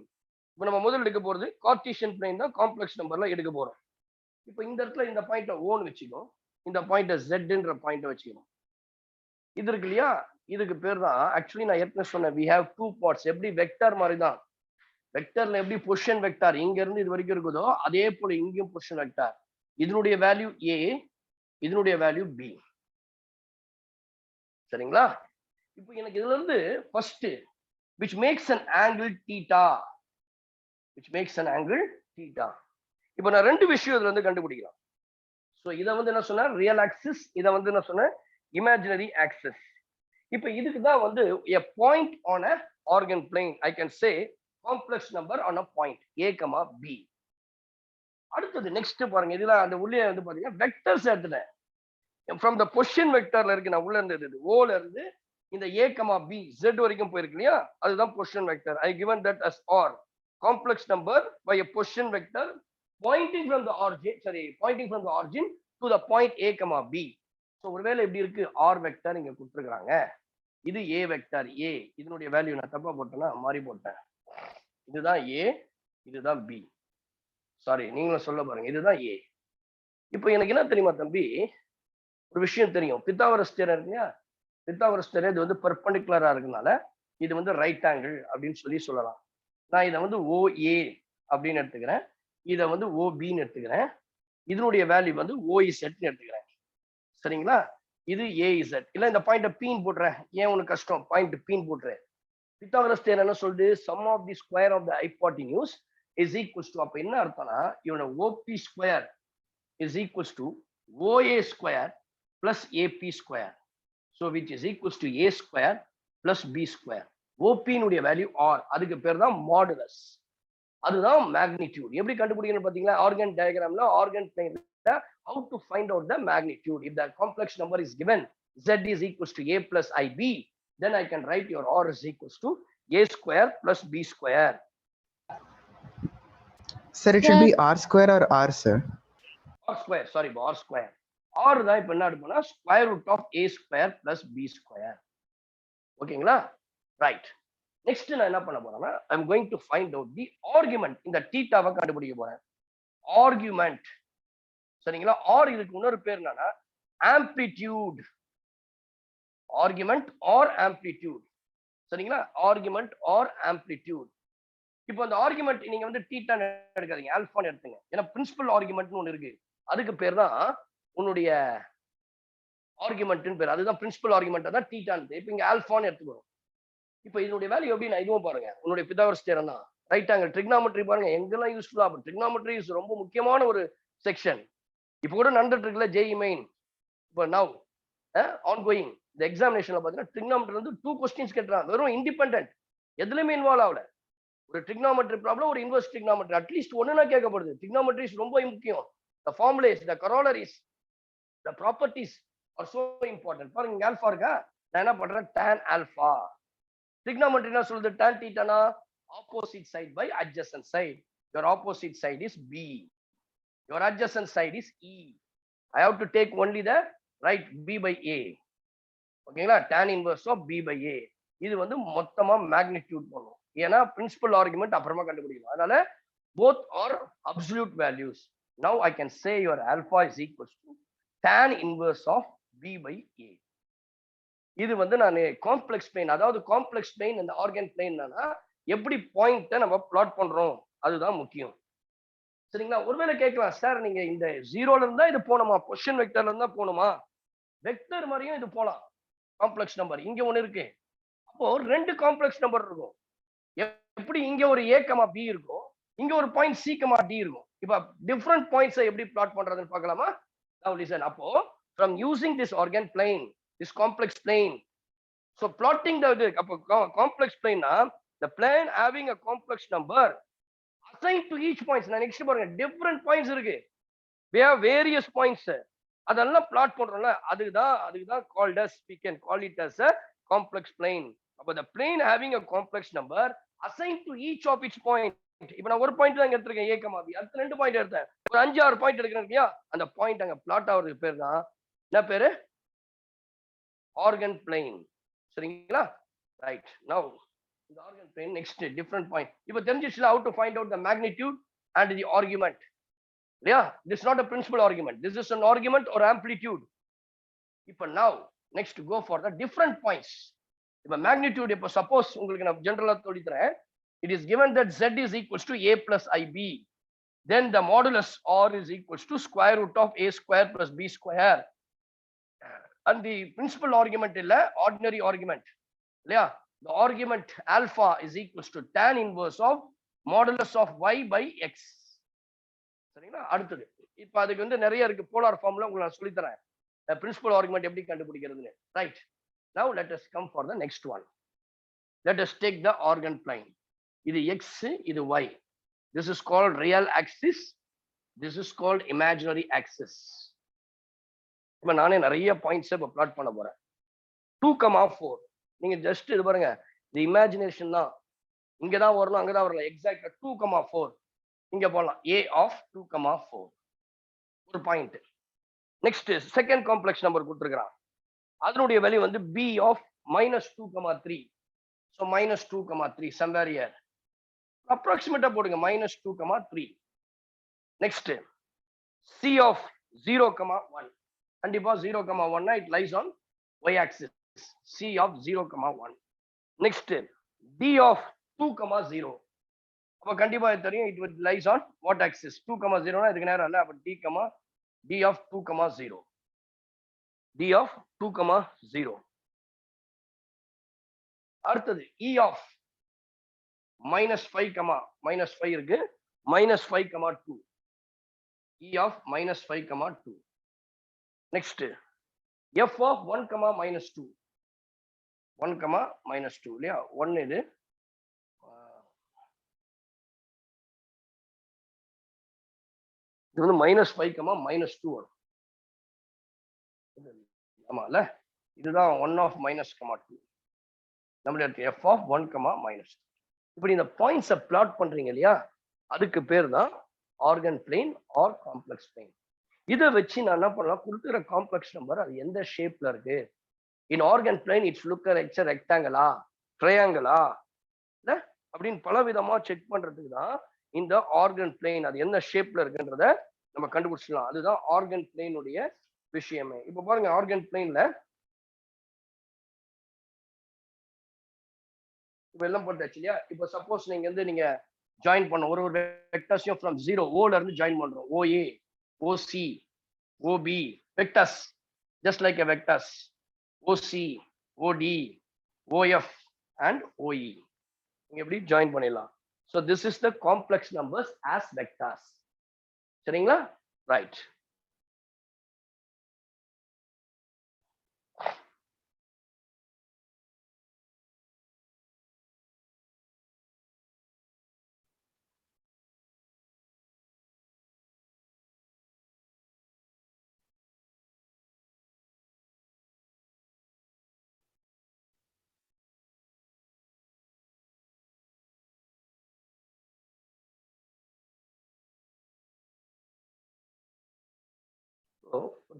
இப்போ நம்ம முதல்ல எடுக்க போறது கார்ட்டீசியன் பிளேன் தான், காம்ப்ளெக்ஸ் நம்பர்ல எடுக்க போறோம். இப்போ இந்த இடத்துல இந்த பாயிண்ட ஓன்னு வச்சுக்கணும், இந்த பாயிண்ட zன்ற பாயிண்ட வச்சுக்கணும். இது இருக்கு இல்லையா, இதுக்கு பேர் தான் ஆக்சுவலி நான் ஏற்கனவே சொன்னேன், we have two parts. எப்படி வெக்டர் மாதிரி தான், வெக்டர்ல எப்படி பொசிஷன் வெக்டார் இங்க இருந்து இது வரைக்கும் இருக்குதோ அதே போல இங்கேயும் பொசிஷன் வெக்டார். இதனுடைய வேல்யூ a, இதனுடைய வேல்யூ b. சரிங்களா? இப்போ எனக்கு இதுல இருந்து first which makes an angle theta, which makes an angle theta. இப்போ நான் ரெண்டு விஷயம் இதுல இருந்து கண்டுபிடிக்கிறேன். சோ இத வந்து என்ன சொன்னா ரியல் ஆக்சிஸ், இத வந்து என்ன சொன்ன imaginary axis. இப்போ இதுக்கு தான் வந்து a point on a organ plane, I can say complex number on a point a, b. அடுத்தது நெக்ஸ்ட் பாருங்க, இதுல அந்த உள்ளே வந்து பாத்தீங்கன்னா வெக்டர்ஸ் எடுத்துட்டேன். from the position vectorல இருக்கு, நான் உள்ள இருந்தது o ல இருந்து இந்த a, b z வரைக்கும் போயிருக்கு இல்லையா, அதுதான் position vector. I given that as r, complex number by a position vector pointing from the origin to the point a, b. So ஒருவேளை எப்படி இருக்கு, ஆர் வெக்டர் இங்க கொடுத்துருக்காங்க, இது ஏ வெக்டர் ஏ, இதனுடைய வேல்யூ நான் தப்பா போட்டேன்னா மாறி போட்டேன், இதுதான் ஏ, இதுதான் பி. சாரி, நீங்களும் சொல்ல பாருங்க, இதுதான் ஏ. இப்போ எனக்கு என்ன தெரியுமா தம்பி, ஒரு விஷயம் தெரியும், பித்தாகரஸ் தியரம் இருக்குங்க, பித்தாகரஸ் தியரம் இது வந்து பெர்பெண்டிகுலரா இருக்கனால இது வந்து ரைட் ஆங்கிள் அப்படின்னு சொல்லலாம். நான் இதை வந்து OA அப்படின்னு எடுத்துக்கிறேன், இதை வந்து OBன்னு எடுத்துக்கிறேன், இதனுடைய வேல்யூ வந்து OZன்னு எடுத்துக்கிறேன். சரிங்களா? இது AZ. இல்ல இந்த பாயிண்ட பீன் போடுறேன், ஏன் உனக்கு கஷ்டம், பாயிண்ட் பீன் போடுறேன். பித்தாகரஸ் தியரம் என்ன சொல்லுது, sum of the square of the hypotenuse is equals to, அப்ப என்ன அர்த்தம்னா இவனோட OP square is equals to OA square plus AP square. So which is equals to A square plus B square. OP னுடைய value R, அதுக்கு பேர் தான் modulus, அதுதான் magnitude. எப்படி கண்டுபிடிக்கணும் பாத்தீங்களா, ஆர்கன் டயகிராம்ல ஆர்கன் பிளேன்ல how to find out the magnitude. If the complex number is given z is equals to a plus ib, then I can write your r is equals to a square plus b square. Sir, it should be r square or r, sir? R square, sorry, r square. r தான் இப்ப என்ன எடுப்போம்னா square root of a square plus b square. ஓகேங்களா? Right. Next நான் என்ன பண்ண போறேன்னா, I am going to find out the argument. இந்த தீட்டாவை கண்டுபிடிக்க போறேன். argument. சரிங்களா? ஆர் இதுக்கு இன்னொரு பேர் என்னன்னா ஆம்ப்ளிடியூட், ஆர்குமெண்ட் ஆர் ஆம்ப்ளிடியூட். சரிங்களா? Argument or amplitude. இப்போ அந்த ஆர்குமெண்ட் நீங்க வந்து தீட்டா எடுக்காதீங்க, ஆல்பான்னு எடுத்துங்க. ஏன்னா பிரின்சிபல் ஆர்குமெண்ட்னு ஒன்று இருக்கு, அதுக்கு பேர் தான் உன்னுடைய ஆர்குமெண்ட்னு பேர், அதுதான் பிரின்சிபல் ஆர்குமெண்ட் தான் தீட்டான்னு. இப்போ இங்க ஆல்பான்னு எடுத்துக்கணும். இப்போ இதனுடைய வேல்யூ எப்படின்னா இதுவும் பாருங்க, உன்னுடைய பித்தாகரஸ் தியரம் தான். ரைட் ஆங்கிள் ட்ரிக்னாமெட்ரி பாருங்க எங்கெல்லாம் யூஸ்ஃபுல்லா, ட்ரிக்னாமெட்ரி இஸ் ரொம்ப முக்கியமான ஒரு செக்ஷன். இப்போ கூட நடந்துட்டு இருக்குல்ல ஜேஇ மெயின், இப்போ நவ் ஆன்கோயிங் இந்த எக்ஸாமினேஷன்ல பாத்தீங்கன்னா ட்ரிக்னாமெட்ரி வந்து 2 கொஸ்டின்ஸ் கேட்றாங்க, வெறும் இண்டிபெண்டன்ட், எதுலயுமே இன்வால்வ் ஆகல. ஒரு ட்ரிக்னாமெட்ரி ப்ராப்ளம், ஒரு இன்வெர்ஸ் ட்ரிக்னாமெட்ரி, அட்லீஸ்ட் ஒண்ணுனா கேட்கப்படுது. ட்ரிக்னாமெட்ரி ரொம்ப முக்கியம். the formulas, the corollaries, the properties are so important. பாருங்க இங்க ஆல்பா இருக்கா, நான் என்ன பண்றேன் tan alpha. ட்ரிக்னாமெட்ரி என்ன சொல்லுது, tan theta னா opposite side by adjacent side. Your opposite side is B, your adjacent side is E. I have to take only the right B by A. ஓகேங்களா? tan inverse of B by A. இது வந்து மொத்தமா magnitude பண்ணும். ஏன்னா principal argument அப்புறமா கண்டுபிடிக்கணும். அதனால both are absolute values. Now I can say your alpha is equals to tan inverse of b by a. இது வந்து நான் காம்ப்ளெக்ஸ் பிளேன், அதாவது காம்ப்ளெக்ஸ் பிளேன் இந்த ஆர்கன் பிளேன்னா எப்படி பாயிண்ட்டை நம்ம பிளாட் பண்றோம் அதுதான் முக்கியம். சரிங்களா? ஒருவேளை கேட்கலாம், சார் நீங்க இந்த ஜீரோல இருந்தா இது போகணுமா, பொசிஷன் வெக்டர்ல இருந்தா போகணுமா? வெக்டர் மாதிரியும் இது போலாம். காம்ப்ளெக்ஸ் நம்பர் இங்க ஒண்ணு இருக்கு, அப்போ ரெண்டு காம்ப்ளெக்ஸ் நம்பர் இருக்கும். எப்படி இங்க ஒரு a, b இருக்கும், இங்க ஒரு பாயிண்ட் c, d இருக்கும். இப்ப டிஃபரண்ட் பாயிண்ட்ஸை எப்படி பிளாட் பண்றதுன்னு பார்க்கலாமா? Now listen. அப்போ from using this organ plane, this complex plane, so plotting the complex plane na the plane having a complex number assigned to each points. நான் next பாருங்க, different points இருக்கு, we have various points. அதெல்லாம் plot பண்றோம்ல, அதுதான் called as, we can call it as a complex plane. அப்ப the plane having a complex number assigned to each of its point. இப்ப நான் ஒரு point தான் எடுத்திருக்கேன் a, b, அடுத்த ரெண்டு பாயிண்ட் எடுத்தேன், ஒரு 5-6 பாயிண்ட் எடுக்கிறேன் இல்லையா, அந்த பாயிண்ட் அங்க பிளாட் ஆகுறதுக்கு பேர் தான் என்ன பேரு? Organ plane. சரிங்களா? ரைட். நவ இந்த organ plane next different point இப்ப தெரிஞ்சிச்சுல, how to find out the magnitude and the argument. இல்லையா? this is not a principal argument, this is an argument or amplitude. இப்ப now next go for the different points. இப்ப magnitude, இப்ப suppose உங்களுக்கு நான் ஜெனரலா சொல்லித்தரேன், it is given that z is equals to a plus ib, then the modulus r is equals to square root of a square plus b square, and the principal argument illa ordinary argument இல்லையா, the argument alpha is equals to tan inverse of modulus of y by x. சரிங்களா? அடுத்தது இப்ப அதுக்கு வந்து நிறைய இருக்கு, polar ஃபார்ம்ல உங்களுக்கு நான் சொல்லி தரேன் பிரின்சிபல் ஆர்குமெண்ட் எப்படி கண்டுபிடிக்கிறதுன்னு. Right. now let us come for the next one. let us take the organ plane. இது x, இது y. this is called real axis, this is called imaginary axis. இப்ப நானே நிறைய பாயிண்ட்ஸ் இப்ப பிளாட் பண்ண போறேன். 2,4 நீங்க ஜஸ்ட் இது பாருங்க, இந்த இமேஜினேஷன் தான், இங்கதான் வரணும் அங்கதான் வரல, எக்ஸாக்டா 2,4 இங்க போடலாம், a of 2,4 ஒரு point. Next second complex number கொடுத்துருக்கான், அதனுடைய வேல்யூ வந்து b of -2,3. so -2,3 somewhere here, அப்ராக்சிமேட்டா போடுங்க -2,3. நெக்ஸ்ட் c of 0,1, கண்டிப்பா 0,1 it lies on y axis, c of 0,1. next d of 2,0, அப்ப கண்டிப்பா தெரியும் it will lies on what axis, 2,0 னா இதுக்கு நேரா இல்ல, அப்ப d of 2,0, d of 2,0. அடுத்தது e of -5 இருக்கு, -5,2, e of -5,2. next f of 1,-2, 1,-2 இல்லையா, 1 இது வந்து -5,-2 வரும். ஆமால, இதுதான் 1 of -2 நம்மளுடைய f of 1,-2. இப்படி இந்த பாயிண்ட்ஸை பிளாட் பண்றீங்க இல்லையா, அதுக்கு பேர் தான் Argand plane or complex plane. இதை வச்சு நான் என்ன பண்ணலாம், கொடுத்துற காம்ப்ளெக்ஸ் நம்பர் அது எந்த ஷேப்ல இருக்கு, in Argand plane it's look like ரெக்டாங்கிளா, ட்ரையாங்கிளா, இல்ல அப்படின்னு பல விதமா செக் பண்றதுக்கு தான் இந்த ஆர்கன் பிளேன் அது என்ன ஷேப்ல இருக்குன்றத நம்ம கண்டுபிடிச்சிடலாம். அதுதான் ஆர்கன் பிளேனுடைய விஷயமே. இப்ப பாருங்க, ஆர்கன் பிளேன்ல இப்ப எல்லாம் போட்டாச்சு இல்லையா. இப்ப சப்போஸ் நீங்க ஜாயின் பண்ண ஒரு வெக்டர்ஸையும் ஃப்ரம் 0 ஓல இருந்து ஜாயின் பண்றோம், OA, OC, OB vectors, just like a vectors OC, OD, OF and OE நீங்க எப்படி ஜாயின் பண்ணிடலாம். so this is the complex numbers as vectors. சரிங்களா? ரைட்.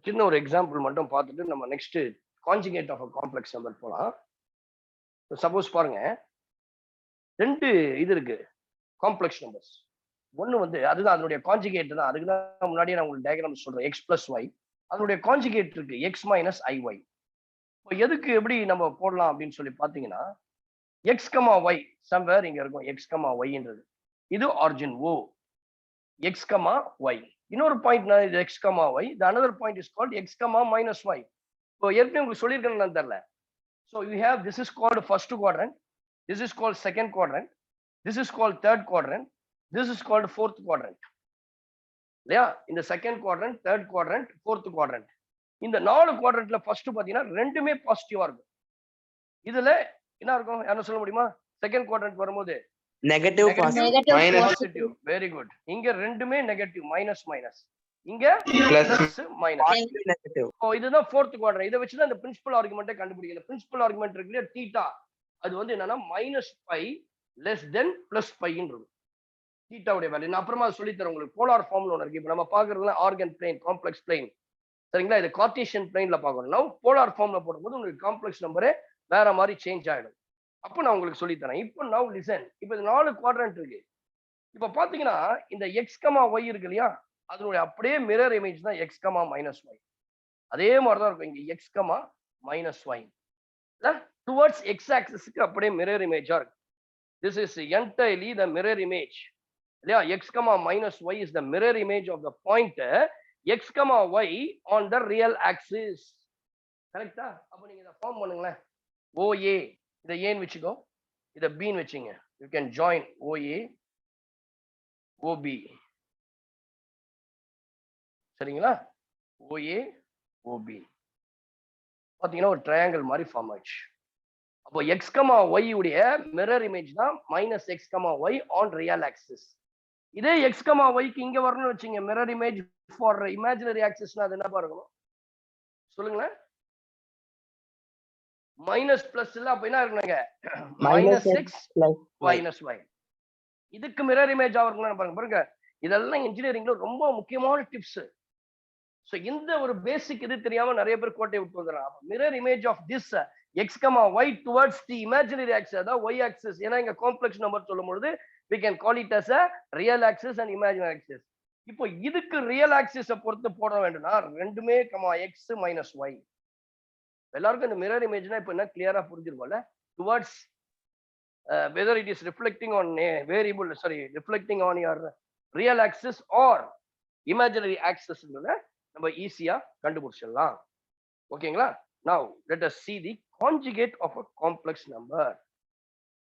சின்ன ஒரு எக்ஸாம்பிள் மட்டும் பார்த்துட்டு நம்ம next conjugate of complex number போலாம். சப்போஸ் பாருங்க, ரெண்டு இது இருக்கு காம்ப்ளெக்ஸ் நம்பர்ஸ். ஒன்னு வந்து அதுதான் அதனுடைய கான்ஜுகேட் தான். அதுக்கு தான் முன்னாடியே நான் உங்களுக்கு டயக்ராம் சொல்றேன். x plus y அதனுடைய கான்ஜுகேட் இருக்கு x minus iy. இப்போ எதுக்கு எப்படி நம்ம போடலாம் அப்படின்னு சொல்லி பாத்தீங்கன்னா, x, y சம்வேர் இங்க இருக்கும். x, yன்றது இது ஆரிஜின் O. x, y இன்னொரு பாயிண்ட் இது x, y. The another point is called x, minus y. இப்போ ஏற்கனவே உங்களுக்கு சொல்லியிருக்கேன்னு தெரியல. So you have, this is called first quadrant, this is called second quadrant, this is called third quadrant, this is called fourth quadrant. இல்லையா? இந்த second quadrant, third quadrant, fourth quadrant. இந்த 4 குவாட்ரண்ட்ல first பாத்தீங்கன்னா ரெண்டுமே பாசிட்டிவா இருக்கும். இதுல என்ன இருக்கும் யாரும் சொல்ல முடியுமா? செகண்ட் குவாட்ரண்ட் வரும்போது நெகட்டிவ் பாசிட்டிவ். Very good. இங்க ரெண்டுமே நெகட்டிவ், மைனஸ் மைனஸ். இங்க பிளஸ் மைனஸ். நெகட்டிவ். ஓ, இதுதான் ஃபோர்த் குவாட்ரண்ட். இதை வச்சு தான் இந்த பிரின்சிபல் ஆர்குமெண்ட்டை கண்டுபிடிக்கல. பிரின்சிபல் ஆர்குமெண்ட் இருக்கு தீட்டா, அது வந்து என்னன்னா -π less than +π ன்னு தீட்டாவுடைய வேல்யூ. நான் அப்புறமா சொல்லி தரேன் உங்களுக்கு. போலார் ஃபார்ம்ல ஒன்று இருக்கு. இப்போ நம்ம பாக்குறதுல ஆர்கன் பிளேன், காம்ப்ளெக்ஸ் பிளேன், சரிங்களா? இது கார்ட்டீசியன் பிளேன்ல பாக்குறோம். நான் போலார் ஃபார்ம்ல போடும்போது உங்களுக்கு காம்ப்ளெக்ஸ் நம்பரே வேற மாதிரி சேஞ்ச் ஆயிடும். அப்போ நான் உங்களுக்கு சொல்லி தரேன். இப்போ நவ் லிசன். இப்போ இந்த 4 குவாட்ரண்ட் இருக்கு. இப்போ பாத்தீங்கன்னா இந்த x, y இருக்கு இல்லையா, அதனுடைய அப்படியே மிரர் இமேஜ் தான் x, -y. அதே மாதிரி தான் இருக்கும் இங்க x, -y. டுவர்ட்ஸ் x ஆக்சிஸ்க்கு அப்படியே மிரர் இமேஜா இருக்கு. This is entirely the mirror image. இல்லையா? x, -y is the mirror image of the point x, y on the real axis. கரெக்ட்டா? அப்ப நீங்க இத ஃபார்ம் பண்ணுங்களேன். OA இத ஏன்னு வெச்சுக்கோ, இத B ன்னு வெச்சீங்க. You can join OA OB. சரிங்களா? OA OB பாத்தீங்கன்னா ஒரு ட்ரையாங்கிள் மாதிரி ஃபார்ம் ஆயிடுச்சு. அப்போ x, y உடைய மிரர் இமேஜ் தான் -x, y on real axis. இதே x, y க்கு இங்க வரணும்னு வச்சீங்க, மிரர் இமேஜ் ஃபார் இமேஜினரி ஆக்சிஸ்னா அது என்ன பாருங்க சொல்லுங்களேன். மைனஸ் பிளஸ் இல்ல, அப்ப என்ன இருக்குங்க -x -y. இதுக்கு மிரர் இமேஜ் ஆகுங்களா பாருங்க. பாருங்க, இதெல்லாம் இன்ஜினியரிங்ல ரொம்ப முக்கியமான டிப்ஸ். சோ இந்த ஒரு பேசிக் இது தெரியாம நிறைய பேர் கோட்டை விட்டு வந்துறாங்க. Mirror image of this x, y towards the imaginary axis, அதாவது y axis. ஏன்னா இங்க காம்ப்ளெக்ஸ் நம்பர் சொல்லும்போது we can call it as a real axis and imaginary axis. இப்போ இதுக்கு ரியல் ஆக்சிஸ பொறுத்து போட வேண்டும்னா ரெண்டுமே x -y. எல்லாருக்கும் இந்த மிரர் இமேஜ்னா இப்போ என்ன கிளியரா புரிஞ்சிருக்கும்ல. Towards whether it is reflecting on a variable, reflecting on your real axis or imaginary axis நம்ம ஈஸியா கண்டுபிடிச்சிடலாம். ஓகேங்களா? Now let us see the conjugate of a complex number.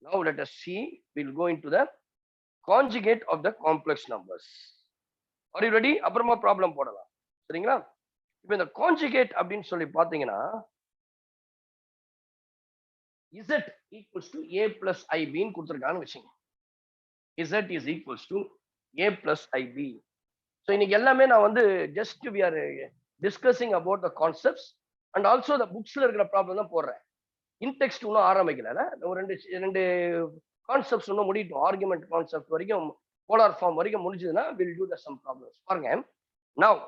Now let us see, we'll go into the conjugate of the complex numbers. Are you ready? அப்புறமா problem போடலாம். சரிங்களா? இப்போ இந்த conjugate அப்படின்னு சொல்லி பாத்தீங்கன்னா z equals to a plus ib ன்னு கொடுத்திருக்கான்னு வெச்சீங்க. z is equals to a plus ib. So இன்னைக்கு எல்லாமே நான் வந்து just we are discussing about the concepts and also the booksல இருக்கிற ப்ராப்ளம் தான் போடுறேன். இன்டெக்ஸ்ட் இன்னும் ஆரம்பிக்கல. ஒரு ரெண்டு கான்செப்ட்ஸ் இன்னும் முடியட்டும். ஆர்குமெண்ட் கான்செப்ட் வரைக்கும், போலார் ஃபார்ம் வரைக்கும் முடிஞ்சதுன்னா will do the some problems. பாருங்க, now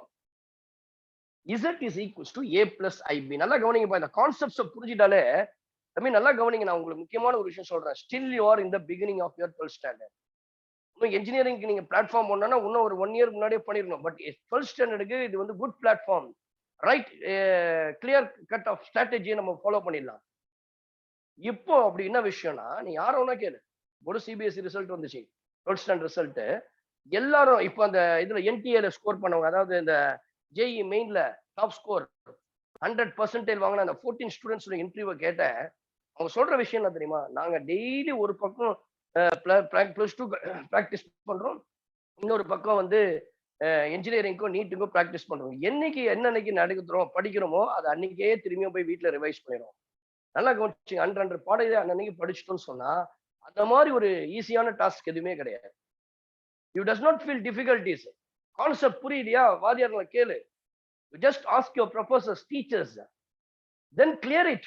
z is equals to a plus ib. நல்லா கவனிங்க. இந்த கான்செப்ட்ஸை புரிஞ்சிட்டாலே நல்லா கவனிங்க. நான் உங்களுக்கு முக்கியமான ஒரு விஷயம் சொல்றேன். Still you are in the beginning of your 12th standard. இன்னும் இன்ஜினியரிங்க்கு நீங்க பிளாட்ஃபார்ம் பண்ணா இன்னும் ஒரு 1 இயர் முன்னாடியே பண்ணிருக்கணும். பட் 12th ஸ்டாண்டர்டுக்கு இது வந்து good platform. Right, clear cut off ஸ்ட்ராட்டஜியை நம்ம ஃபாலோ பண்ணிடலாம். இப்போ அப்படி என்ன விஷயம்னா, நீ யாரும் ஒன்னா கேளு. ஒரு சிபிஎஸ்சி ரிசல்ட் வந்துச்சு, 12th ஸ்டாண்டர்ட் ரிசல்ட். எல்லாரும் இப்போ அந்த இதுல என்டிஏல ஸ்கோர் பண்ணவங்க, அதாவது இந்த ஜேஇ மெயின்ல டாப் ஸ்கோர் 100% வாங்கின அந்த 14 ஸ்டூடெண்ட்ஸ் இன்டர்வியூவை கேட்டேன். அவங்க சொல்ற விஷயம் என்ன தெரியுமா? நாங்க டெய்லி ஒரு பக்கம் +2 ப்ராக்டிஸ் பண்றோம், இன்னொரு பக்கம் வந்து இன்ஜினியரிங்க்கும் நீட்டுக்கும் ப்ராக்டிஸ் பண்றோம். என்னன்னைக்கு நடக்கிறோம் படிக்கிறோமோ அது அன்னைக்கே திரும்பியும் போய் வீட்டுல ரிவைஸ் பண்ணிடும். நல்லா கவனிச்சு 100 பாடம் அன்னைக்கு படிச்சுட்டோம்னு சொன்னா அந்த மாதிரி ஒரு ஈஸியான டாஸ்க் எதுவுமே கிடையாது. You does not feel difficulties. Concept புரியலையா? வாதியார்களை கேளு. You just ask your professors, teachers, then clear it.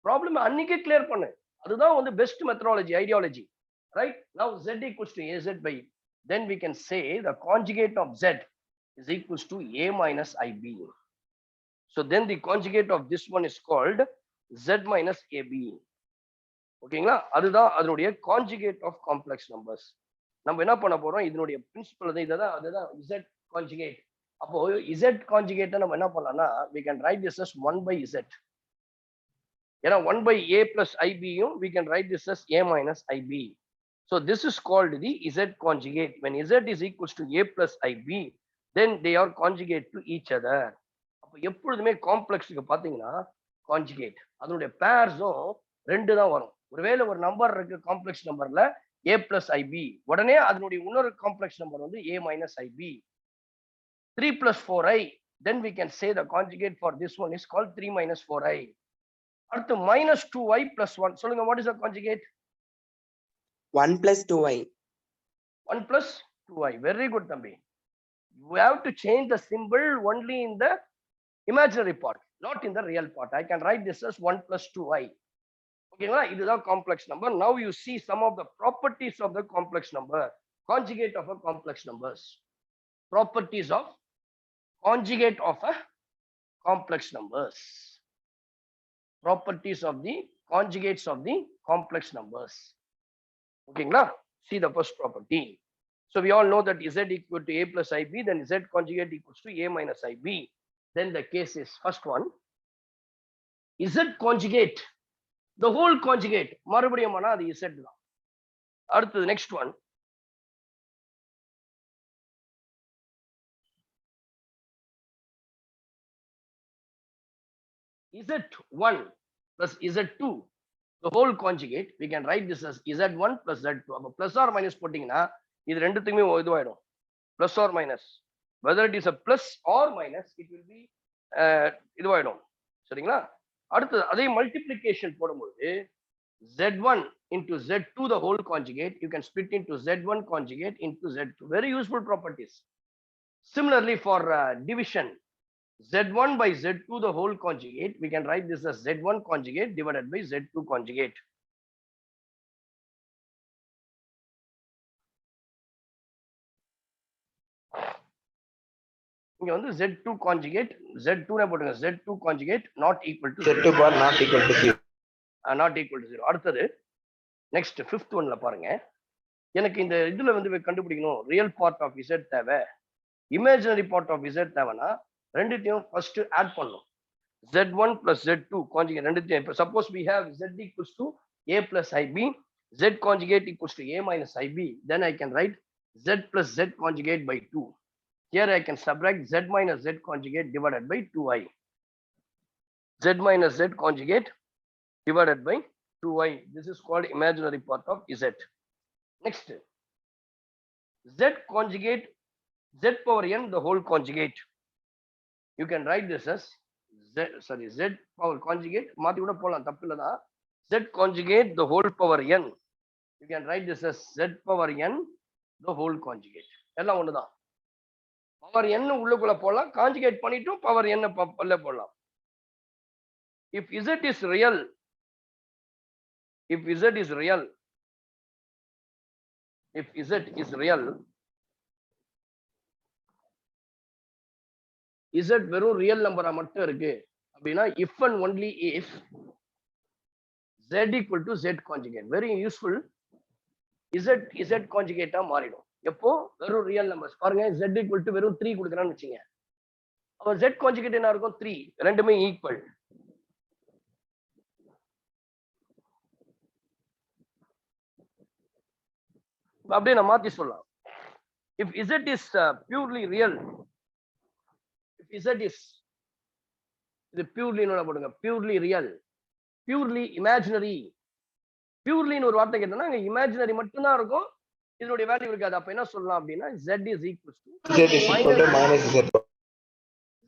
Problem அன்னைக்கே clear பண்ணு. அதுதான் வந்து best methodology, ideology. Right? Now z equals to az by, then we can say the conjugate of z is equals to a minus ib. So then the conjugate of this one is called z minus ab. ஓகேங்களா? அதுதான் அதனுடைய conjugate of complex numbers. நம்ம என்ன பண்ண போறோம், இதனுடைய principal வந்து அதுதான் z கான்ஜுகேட். அப்போ z கான்ஜுகேட்டை நம்ம என்ன பண்ணலாம்னா we can write this as 1 by z. ஏன்னா 1 by a plus ib யும் we can write this as a minus ib. So this is called the z conjugate. When z is equals to a plus ib, then they are conjugate to each other. அப்ப எப்பொழுதுமே காம்ப்ளெக்ஸ்க்கு பாத்தீங்கன்னா conjugate அதனுடைய பேர்ஸும் 2 தான் வரும். ஒருவேளை ஒரு number இருக்கு complex நம்பர்ல a plus ib, உடனே அதனுடைய இன்னொரு காம்ப்ளெக்ஸ் நம்பர் வந்து a minus ib. 3 plus 4i, then we can say the conjugate for this one is called 3 minus 4i. அடுத்து minus 2i plus 1. சொல்லுங்க, what is the conjugate? 1 plus 2i. 1 plus 2i. Very good, Thambi. You have to change the symbol only in the imaginary part, not in the real part. I can write this as 1 plus 2i. Okay, this is a complex number. Now you see some of the properties of the complex number. Conjugate of a complex numbers. Properties of conjugate of a complex numbers. Properties of the conjugates of the complex numbers. Okay, see the first property. So we all know that z equal to a plus ib, then z conjugate equals to a minus ib. Then the case is first one, z conjugate, the whole conjugate, மறுபடியும் ஆனா அது z தான். அடுத்தது next one, z1 plus z2, the whole conjugate. We can write this as z1 plus z2. அப்ப plus or minus போட்டீங்கன்னா இது ரெண்டுத்துக்குமே இதுவாயிடும், plus or minus. Whether it is a plus or minus, it will be இதுவாயிடும். சரிங்களா? அடுத்து அதே multiplication போடும்போது z1 into z2 the whole conjugate, you can split into z1 conjugate into z2. Very useful properties. Similarly for division, z1 by z2 the whole conjugate, we can write this as z1 conjugate divided by z2 conjugate. இங்க வந்து z2 conjugate, z2 னே போடுங்க, z2 conjugate not equal to Z2 bar not equal to 0. not equal to 0. அடுத்தது next fifth one ல பாருங்க, எனக்கு இந்த இதுல வந்து கண்டுபிடிக்கணும் ரியல் பார்ட் ஆஃப் z தேவை, இமேஜினரி பார்ட் ஆஃப் z தேவைனா ரெண்டுத்தையும் ஃபர்ஸ்ட் ஆட் பண்ணணும். z1 plus z2 conjugate ரெண்டுத்தையும், இப்போ suppose we have z equals to a plus ib, z conjugate equals to a minus ib, then I can write z plus z conjugate by 2. Here I can subtract z minus z conjugate divided by 2i. Z minus z conjugate divided by 2i. This is called imaginary part of z. Next, z conjugate, z power n the whole conjugate. You can write this as z power conjugate. மாத்தி கூட போலாம், தப்பு இல்லதா. Z conjugate the whole power n. You can write this as z power n the whole conjugate. எல்லாம் ஒண்ணுதான். Power n உள்ளுக்குள்ள போடலாம், conjugate பண்ணிட்டும் power n உள்ள போடலாம். If z is real, if z is real, if z is real, z வெறும் real நம்பரா மட்டும் இருக்கு அப்படின்னா if and only if z equal to z conjugate, very useful, z conjugate மாறிடும். எப்போ வெறும் ரியல் நம்பர்ஸ் பாருங்க, z equal to வெறும் 3 கொடுக்கறான்னு வெச்சீங்க, அப்ப z conjugate என்ன இருக்கும், 3, ரெண்டுமே ஈக்குவல். அப்படியே நான் மாத்தி சொல்லலாம். If z is purely real, if z is இது purely என்ன போடுங்க, purely real, purely imaginary, purely ஒரு வார்த்தை கேட்டா இங்க imaginary மட்டும் தான் இருக்கும், இதனுடைய வேல்யூ இருக்காது. அப்ப என்ன சொல்லலாம் அப்படின்னா z is equals to minus z.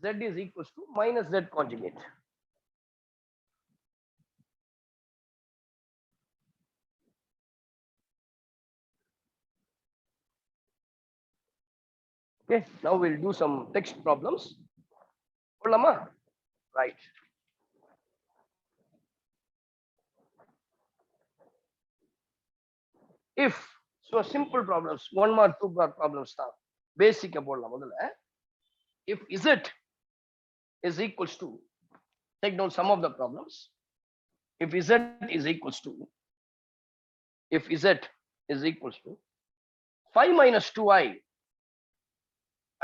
Z is equals to minus z conjugate. Okay, now we'll do some text problems. போடலாமா? Right. If so, simple problems, 1 mark 2 mark problems தான் basic போடலாம். முதல்ல if z is equals to, take down some of the problems. If z is equals to if z is equals to 5 minus 2i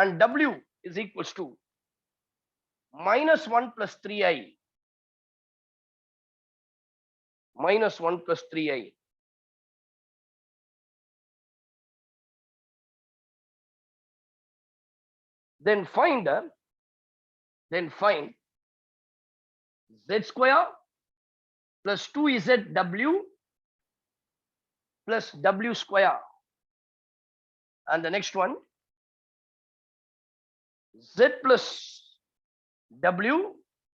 and w is equals to minus 1 plus 3i minus 1 plus 3i. Then find z square plus 2zw plus w square. And the next one, z plus w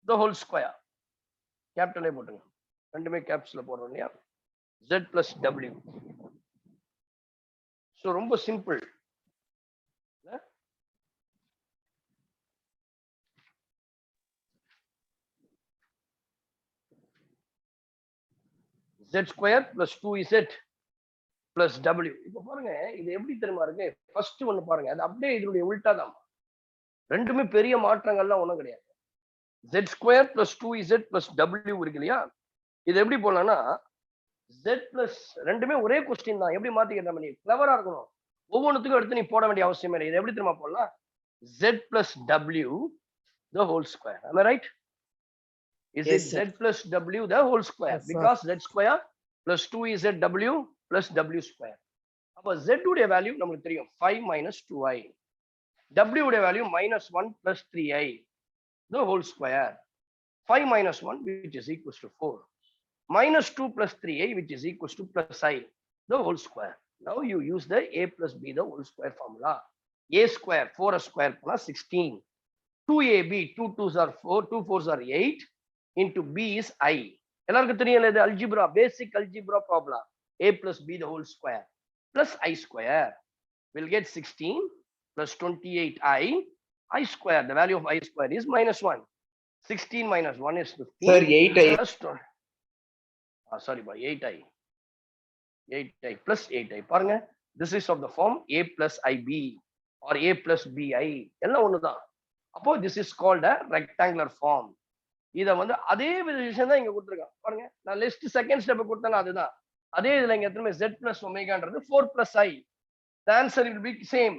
the whole square. Capital A போட்டுங்க. ரெண்டுமே கேப்ஸ்ல போடுறோம் இல்லையா? z plus w. So ரொம்ப simple. z square plus 2z plus w. இப்போ பாருங்க இது எப்படி தெரியுமா இருக்கு? ஃபர்ஸ்ட் ஒன்னு பாருங்க, அது அப்படியே இதனுடைய உல்டா தான். ரெண்டுமே பெரிய மாற்றங்கள்லாம் ஒண்ணும் கிடையாது. z square plus 2z plus w இருக்கு இல்லையா? இது எப்படி போடலாம்னா z plus ரெண்டுமே ஒரே கொஸ்டின் தான். எப்படி மாத்திக்கிறோம்? நீ கிளவரா இருக்கணும். ஒவ்வொன்றுத்துக்கும் எடுத்து நீ போட வேண்டிய அவசியம் இல்லை. இது எப்படி தெரியுமா போடலாம்? z plus w the whole square. Am I right? Is Yes, it sir. z plus w the whole square? Yes, sir. Because z square plus 2zw plus w square. அப்ப z உடைய வேல்யூ நமக்கு தெரியும் 5 minus 2i. w உடைய value minus 1 plus 3i the whole square. 5 minus 1 which is equals to 4. Minus 2 plus 3i which is equals to plus i the whole square. Now you use the a plus b the whole square formula. A square 4 square plus 16. 2ab 2 2s are 4, 2 4s are 8 into b is I. எல்லாருக்கும் தெரியல இது algebra, basic algebra problem. A plus b the whole square plus I square will get 16 plus 28i. I square, the value of I square is minus 1. 16 minus 1 is 15. Sir, 8i. Plus sorry, 8i. 8i plus 8i. பாருங்க, this is of the form a plus ib or a plus bi. எல்லாம் ஒண்ணுதான். அப்போ this is called a rectangular form. இத வந்து அதே விஷயம் தான் இங்க கொடுத்துருக்கான். பாருங்க, நான் லிஸ்ட் செகண்ட் ஸ்டெப் கொடுத்தேன், அதுதான் அதே இதுல இங்க எத்தனை z plus ஒமேகான்றது 4 plus i. The answer will be same.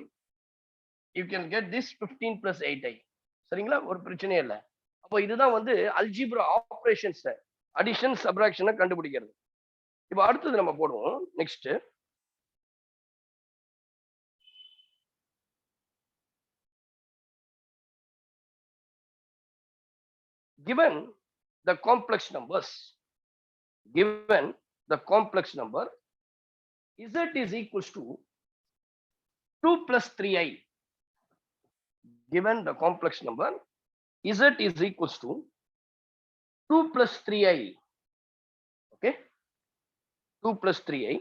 You can get this 15 plus 8i. சரிங்களா? ஒரு பிரச்சனையே இல்லை. அப்போ இதுதான் வந்து அல்ஜிப்ரா ஆபரேஷன்ஸ், அடிஷன் சப்ராக்ஷனை கண்டுபிடிக்கிறது. இப்போ அடுத்தது நம்ம போடுவோம். Next given the complex numbers, given the complex number z is equals to 2 plus 3i. Given the complex number z is equals to 2 plus 3i. Okay, 2 plus 3i.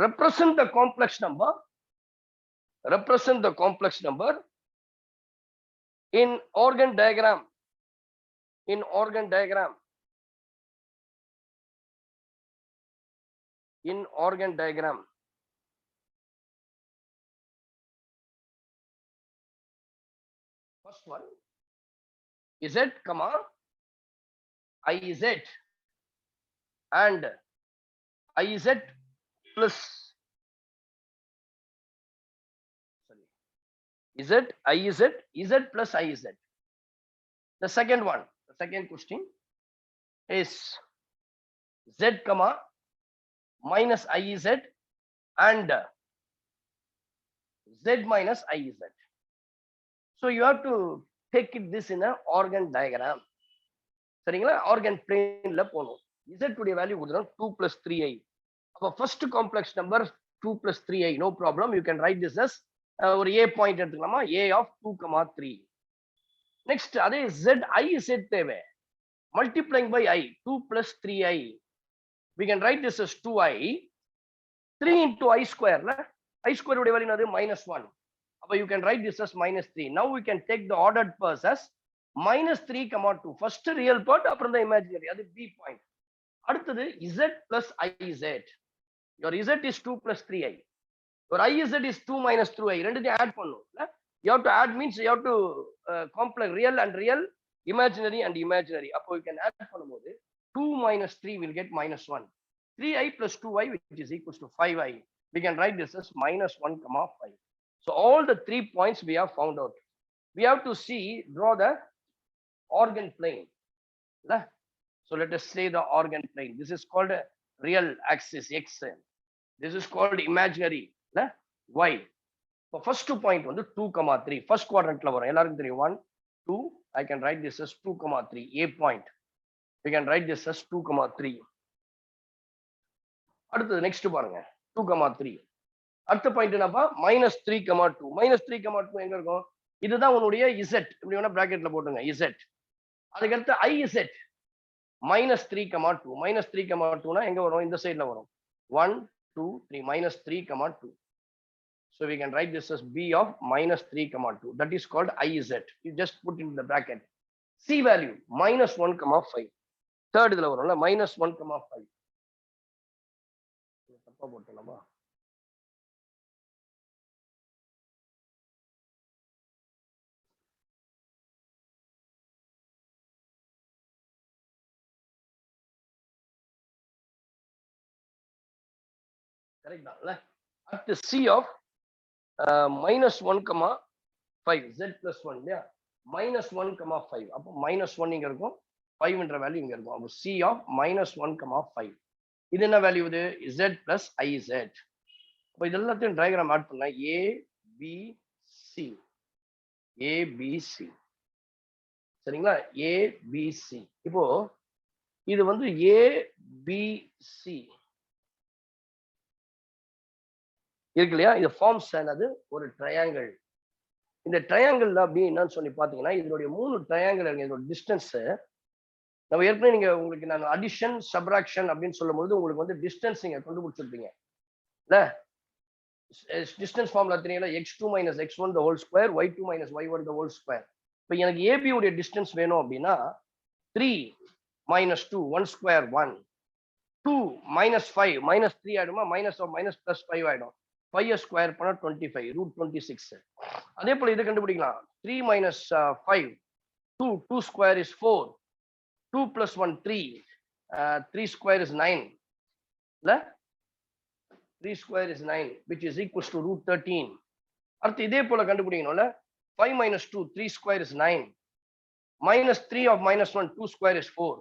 Represent the complex number. Represent the complex number in organ diagram. In organ diagram. In organ diagram. First one, z comma iz and iz plus z iz plus iz. The second one, the second question is z comma minus iz and z minus iz. So you have to take it this in a organ diagram. சரிங்களா? Organ பிளேன்ல போணும். z உடைய value கொடுத்தோம் 2 plus 3i. அப்ப first complex number 2 plus 3i, no problem. You can write this as ஒரு a point எடுத்துக்கலாமா? a of 2, 3. Next அதே z i z தேவை. Multiplying by I, 2 plus 3i. We can write this as 2i. 3 into I square. I square உடைய value என்னது? minus 1. அப்ப you can write this as minus 3. Now we can take the ordered parts as minus 3, 2. First real part, அப்புறம் தான் imaginary. அது b point. அடுத்தது z plus iz. Your z is 2 plus 3i. Your iz is 2 minus 3i. ரெண்டுத்தையும் add பண்ணணும். You have to add means you have to complex real and real, imaginary and imaginary. அப்போ you can add பண்ணும்போது 2 minus 3 will get minus 1. 3i plus 2i, which is equals to 5i. We can write this as minus 1 comma 5. So all the 3 points we have found out. We have to draw the organ plane. So let us say the organ plane. This is called a real axis x. This is called imaginary y. So first 2 point வந்து 2, 3. First quadrantல வரும். எல்லாருக்கும் தெரியும் 1, 2. I can write this as 2, 3. A point. We can write this as 2, 3. அடுத்தது next பாருங்க 2, 3. அடுத்த point என்னப்பா minus 3, 2. minus 3, 2 எங்க இருக்கும்? இதுதான் உன்னுடைய z. இப்படி வேணா பிராக்கெட்ல போட்டுங்க z. அதுக்கு அடுத்து iz minus 3, 2. minus 3, 2னா எங்க வரும்? இந்த சைடுல வரும். 1, 2, 3. minus 3, 2. So we can write this as b of minus 3, 2. That is called iz. You just put in the bracket. C value minus 1, 5. Third இதுல வரும்ல minus 1, 5. தப்பா போட்டேனப்பா. Correct தான்ல? At the C of minus 1, 5. Z plus 1 இல்லையா? minus 1, 5. அப்போ minus 1 இங்க இருக்கும். 5 என்ற value இங்க இருக்கும். அப்போ C of minus 1, 5. இது என்ன வேல்யூ இது? Z plus IZ. அப்போ இது எல்லாத்தையும் டயக்ராம் ஆட் பண்ணா A, B, C. A, B, C. சரிங்களா? A, B, C. இப்போ இது வந்து A, B, C. இருக்கு இல்லையா? இது ஃபார்ம்ஸ் என்னது? ஒரு ட்ரையாங்கிள். இந்த ட்ரையாங்கிள் அப்படி என்னன்னு சொல்லி பாத்தீங்கன்னா இதனுடைய 3 ட்ரையாங்கிள் இருக்கு. இதோட டிஸ்டன்ஸ் நம்ம ஏற்கனவே நீங்க உங்களுக்கு நான் அடிஷன் சப்ராக்ஷன் அப்படின்னு சொல்லும்போது உங்களுக்கு வந்து டிஸ்டன்ஸ் நீங்க கண்டுபிடிச்சிருப்பீங்க இல்ல? டிஸ்டன்ஸ் ஃபார்முலா தெரியுங்களா? x2 minus x1 the whole square, y2 minus y1 the whole square. இப்போ எனக்கு AB உடைய டிஸ்டன்ஸ் வேணும் அப்படின்னா 3 minus 2 1 square 1, 2 minus 5 minus 3 ஆயிடுமா? minus of minus plus 5 ஆயிடும். 5 ஸ்கொயர் பண்ணா 25 √26. அதே போல இது கண்டுபிடிக்கலாம். 3 minus 5 2 square is 4, 2 plus 1 3, 3 square is 9 இல்ல? 3 square is 9 which is equals to √13. அடுத்து இதே போல கண்டுபிடிக்கணும்ல? 5 minus 2 3 square is 9, minus 3 of minus 1 2 square is 4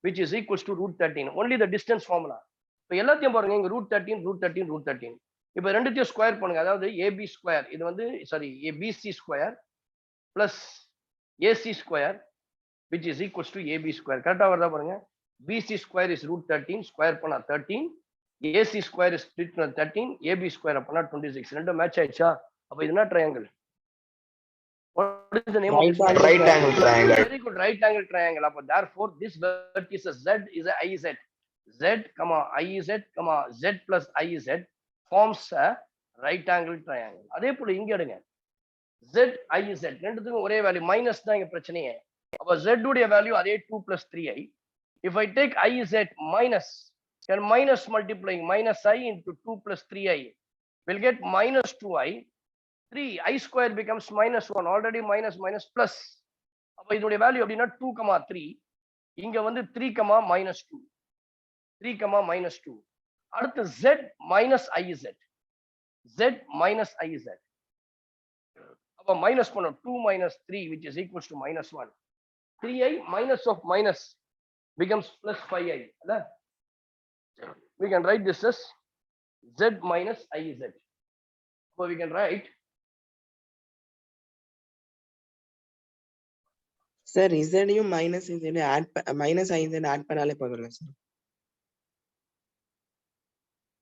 which is equals to √13. only the distance formula. இப்போ எல்லாத்தையும் பாருங்க இங்க √13. இப்போ ரெண்டுத்தையும் ஸ்கொயர் பண்ணுங்க. அதாவது ஏபி ஸ்கொயர் இது வந்து sorry ABC square plus AC square which is equals to AB square. கரெக்டா வருதா பாருங்க? பிசி ஸ்கொயர் இஸ் √13, ஸ்கொயர் பண்ணா 13, AC square is 13, AB square பண்ணா 26. ரெண்டும் மேட்ச் ஆயிடுச்சா? அப்ப இது என்ன triangle? What is the name of this? Right angle triangle. Very good, right angle triangle. அப்ப therefore this vertex Z is a IZ. Z, IZ, Z plus IZ forms a right angle triangle. அதே போல இங்க எடுங்க. Z, IZ ரெண்டுத்துக்கும் ஒரே value minus தான் இங்க பிரச்சனையே. அப்ப Z உடைய வேல்யூ அதே 2 plus 3i. If I take IZ minus, then minus multiplying minus I into 2 plus 3i will get minus 2i. 3 I square becomes minus 1. already minus plus. அப்ப இதோட வேல்யூ அப்படின்னா 2, 3. இங்க வந்து 3, minus 2. 3, minus 2. அடுத்து Z minus IZ. Z minus IZ. அப்ப minus பண்ணோம் 2 minus 3 which is equals to minus 1. 3i minus of minus becomes plus 5i. We can write this as Z minus IZ. So we can write Sir, Z you minus Z add minus IZ add பண்ணாலே போதும்ல sir?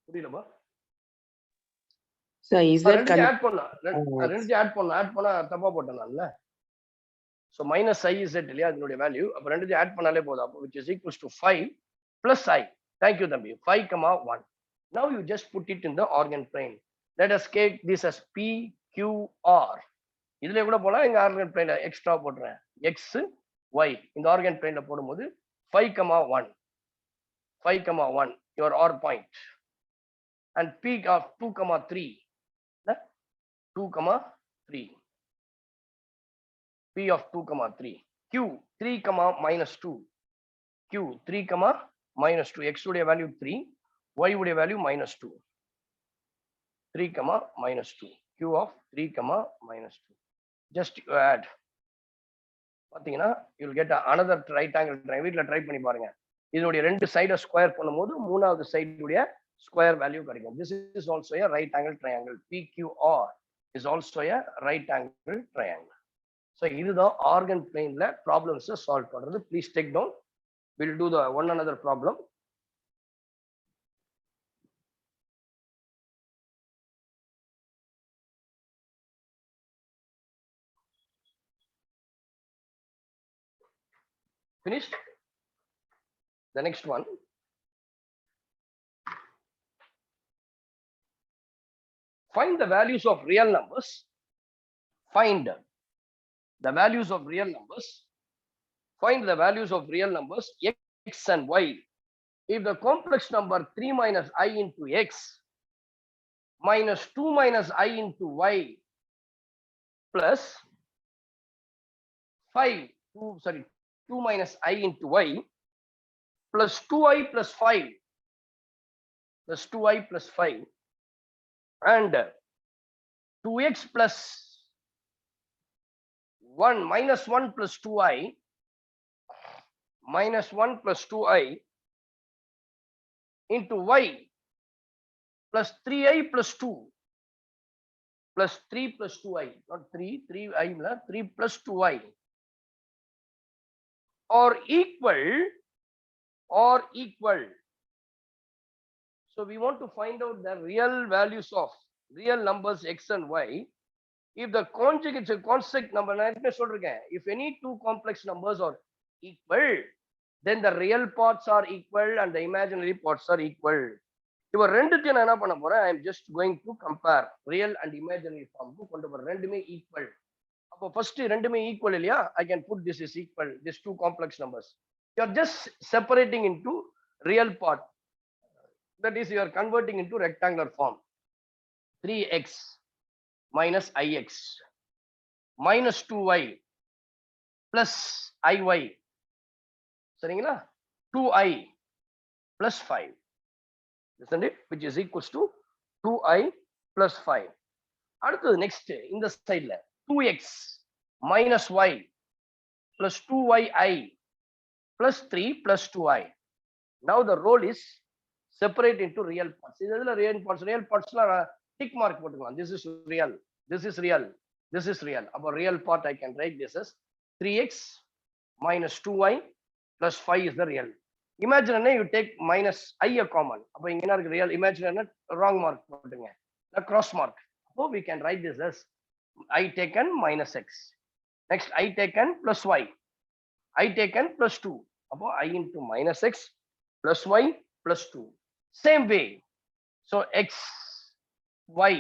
புரியலமா? Sir Z add பண்ணா ரெண்டு add பண்ணா தப்பா போட்டேன்ல. So minus IZ இல்லையா அதனுடைய value. அப்ப ரெண்டு ஆட் பண்ணாலே போதும். அப்ப which is equals to 5 plus I. Thank you தம்பி. 5, 1. Now you just put it in the organ plane. Let us take this as PQR. இதுல கூட போனா இந்த ஆர்கன் பிளேன்ல எக்ஸ்ட்ரா போடுறேன். X, Y இந்த ஆர்கன் பிளேன்ல போடும்போது 5, 1. 5, 1 your R point. And P of 2, 3. 2, 3. P of 2, 3. Q 3, minus 2. Q 3, minus 2. X உடைய value 3. y உடைய value -2. 3, -2. Q of 3, -2. Just you add. பாத்தீங்கன்னா you'll get another right angle triangle. வீட்ல try பண்ணி பாருங்க. இதனுடைய ரெண்டு சைடை ஸ்கொயர் பண்ணும்போது மூணாவது சைடுடைய ஸ்கொயர் வேல்யூ கிடைக்கும். This is also a right angle triangle. PQR is also a right angle triangle. So இதுதான் organ planeல problems solve பண்றது. Please take down. We'll do the one another problem. Finished? The next one. Find the values of real numbers. Find the values of real numbers. Find the values of real numbers x and y. If the complex number 3 minus I into x minus 2 minus I into y plus 2 minus I into y plus 2i plus 5 plus 2i plus 5 and 2x plus 1 minus 1 plus 2i minus 1 plus 2i into y plus 3i plus 2 plus 3 plus 2i, not 3i 3 plus 2i or equal. So we want to find out the real values of real numbers x and y. If the conjugate constant number, if any two complex numbers are equal, then the real parts are equal and the imaginary parts are equal. இப்போ ரெண்டுத்தையும் நான் என்ன பண்ண போறேன், I am just going to compare real and imaginary form. கொண்டு போறேன் ரெண்டுமே equal. அப்போ first ரெண்டுமே equal இல்லையா, I can put this is equal, this two complex numbers. You are just separating into real part. That is, you are converting into rectangular form. 3x minus ix minus 2y plus iy. சரிங்களா? 2i plus 5. Isn't it? Which is equals to 2i plus 5. அடுத்தது next இந்த சைடுல 2x minus y plus 2yi plus 3 plus 2i. Now the role is separate into real parts. இதுல real partsல tick mark போட்டுக்கலாம். This is real, this is real, this is real. அப்போ real part I can write this as 3x minus 2y plus 5 is the real. Imagine you take minus I a common. அப்போ இங்க என்ன இருக்கு real? Imagine wrong mark போட்டுங்க, cross mark. So we can write this as I taken minus x. Next I taken plus y. I taken plus 2. Above I into minus x plus y plus 2. Same way. So x, y,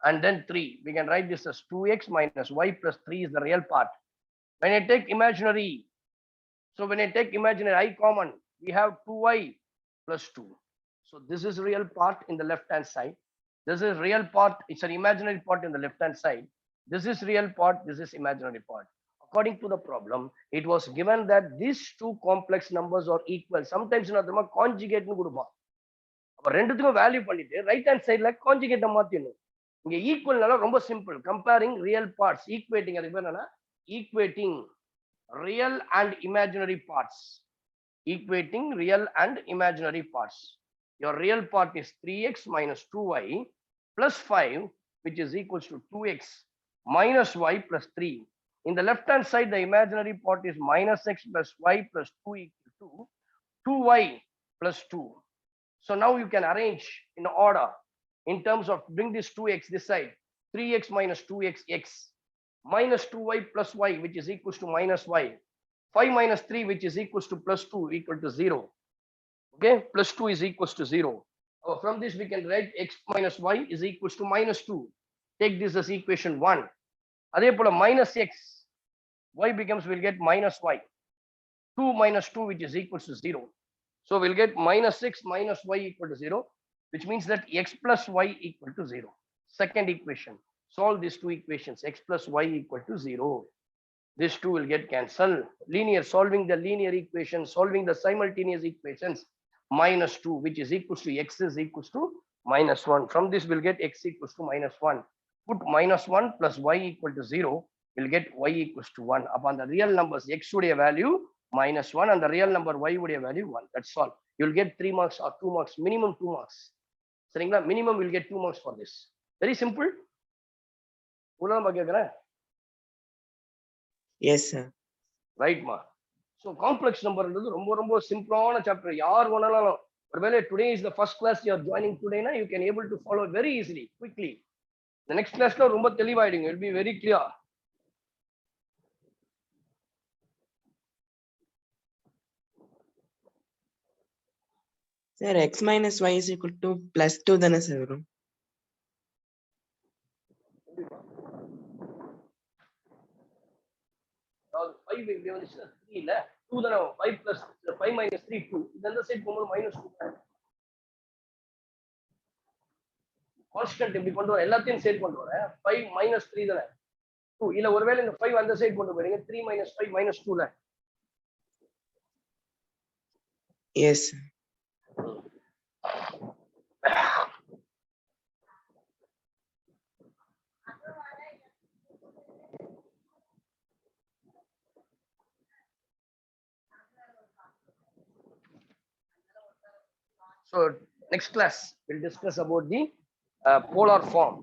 and then 3. We can write this as 2x minus y plus 3 is the real part. When I take imaginary, so when I take imaginary I common, we have 2y plus 2. So this is real part in the left hand side. This is real part. It's an imaginary part in the left hand side. This is real part. This is imaginary part. According to the problem, it was given that these two complex numbers are equal. Sometimes நம்ம conjugate னு கொடுப்போம். அப்ப ரெண்டுத்துக்கும் value பண்ணிட்டு right hand சைடுல conjugate மாத்திடணும். இங்க ஈக்குவல்னால ரொம்ப simple. Comparing real parts, equating. அதுக்கு பேர் என்னன்னா equating real and imaginary parts. Equating real and imaginary parts. Your real part is 3x minus 2y plus 5, which is equals to 2x minus y plus 3. In the left hand side, the imaginary part is minus x plus y plus 2 equal to 2y plus 2. So now you can arrange in order in terms of bring this 2x this side, 3x minus 2x x minus 2y plus y, which is equals to minus y. 5 minus 3, which is equals to plus 2 equal to 0. Okay, plus 2 is equals to 0. From this we can write x minus y is equals to minus 2. Take this as equation 1. அதே போல minus x, y becomes, we'll get minus y. 2 minus 2, which is equals to 0. So we'll get minus 6 minus y equal to 0, which means that x plus y equal to 0. Second equation. Solve these two equations. X plus y equal to 0. These two will get cancelled. Linear, solving the linear equations, solving the simultaneous equations. minus 2, which is equals to x is equals to minus 1. From this, we'll get x equals to minus 1. Put minus 1 plus y equal to 0, we'll get y equals to 1. Upon the real numbers, x would value minus 1 and the real number y would value 1. That's all. You'll get 3 marks or 2 marks, minimum 2 marks. சரிங்களா? Minimum will get 2 marks for this. Very simple. Yes, sir. Right, ma. So complex number ரொம்ப ரொம்ப சிம்பிளான chapter. யார் வேணாலும் ஒருவேளை today is the first class you are joining today na, you can able to follow very easily, quickly. The next class la ரொம்ப தெளிவாயிடுங்க. It will be very clear. Sir, x minus y is equal to plus 2 தானே sir வரும்? அதாவது 5 இப்படி வந்துச்சுன்னா 3 இல்ல 2 தானே 5 plus 5 minus 3 2. இந்த side போகும்போது minus 2. கான்ஸ்டன்ட் இப்படி கொண்டு வர எல்லாத்தையும் சேர்த்து கொண்டு வர 5 minus 3 தானே 2. இல்ல ஒருவேளை இந்த 5 அந்த சைடு கொண்டு போறீங்க 3 minus 5 minus 2 ல. Yes. So next class we'll discuss about the polar form.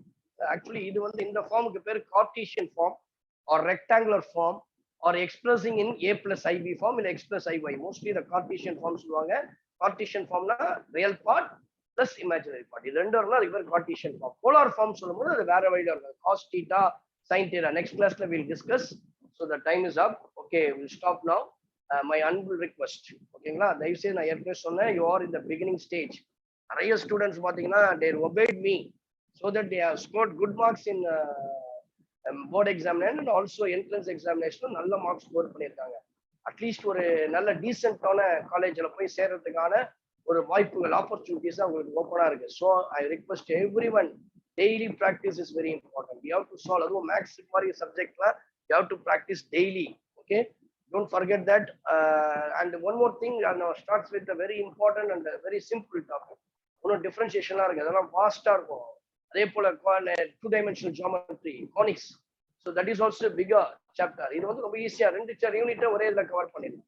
Actually இது வந்து இந்த ஃபார்முக்கு பேர் Cartesian form or rectangular form or expressing in a plus ib form இல்ல x plus iy. Mostly the Cartesian form சொல்லுவாங்க. Cartesian formனா real part plus imaginary part. இது ரெண்டும் இருந்தா அதுக்கு பேர் Cartesian form. Polar form சொல்லும்போது அது வேற வழியில இருக்கும். Cos theta, sin theta. Next classல we'll discuss. So the time is up. Okay, we'll stop now. My humble request. ஓகேங்களா? தயவு செய்து நான் ஏற்கனவே சொன்னேன், you are in the beginning stage. நிறைய ஸ்டூடெண்ட்ஸ் பாத்தீங்கன்னா they obeyed me so that they have scored good marks in board examination and also entrance examination. நல்ல marks score பண்ணியிருக்காங்க. அட்லீஸ்ட் ஒரு நல்ல டீசென்டான காலேஜ்ல போய் சேர்றதுக்கான ஒரு வாய்ப்புகள் ஆப்பர்ச்சுனிட்டிஸ் உங்களுக்கு ஓப்பனா இருக்கு. So I request every one, daily practice is very important. You have to solve. அதுவும் மேக்ஸ் மாதிரி சப்ஜெக்ட்ல you have to practice daily. Okay, don't forget that. And one more thing, starts with a very important and a very simple topic. ஒன்னும் டிஃபரன்சியேஷன்லாம் இருக்கு, அதெல்லாம் வாஸ்டா இருக்கும். அதே போல 2-dimensional geometry, conics. So that is also a bigger chapter. இது வந்து ரொம்ப ஈஸியா 2 யூனிட் ஒரே இதுல கவர் பண்ணிடுங்க.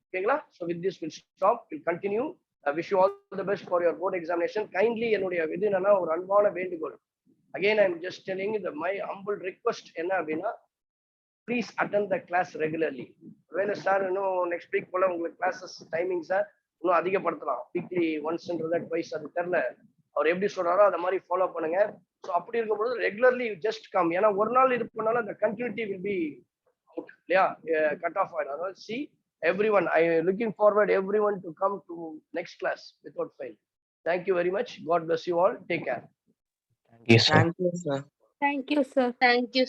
ஓகேங்களா? So with this we'll stop, we'll continue. I wish you all the best for your board examination. Kindly என்னுடைய இது என்னன்னா ஒரு அன்பான வேண்டுகோள். Again I am just telling you that my humble request என்ன அப்படின்னா, please attend the class regularly. ஒருவேளை sir இன்னும் நெக்ஸ்ட் வீக் போல உங்களுக்கு கிளாஸஸ் டைமிங்ஸை இன்னும் அதிகப்படுத்தலாம். வீக்லி ஒன்ஸ்ன்றத ட்வைஸ், அது தெரியல அவர் எப்படி சொல்றாரோ அதை மாதிரி ஃபாலோ பண்ணுங்க. ஸோ அப்படி இருக்கும்போது ரெகுலர்லி ஜஸ்ட் கம். ஏன்னா ஒரு நாள் இருப்பனால அந்த கண்டினியூட்டி வில் பி அவுட் இல்லையா, கட் ஆஃப் ஆயிடும். அதனால see every one, I looking forward every one to come to next class without fail. Thank you very much. God bless you all. Take care. Thank you, sir. Thank you, sir. Thank you.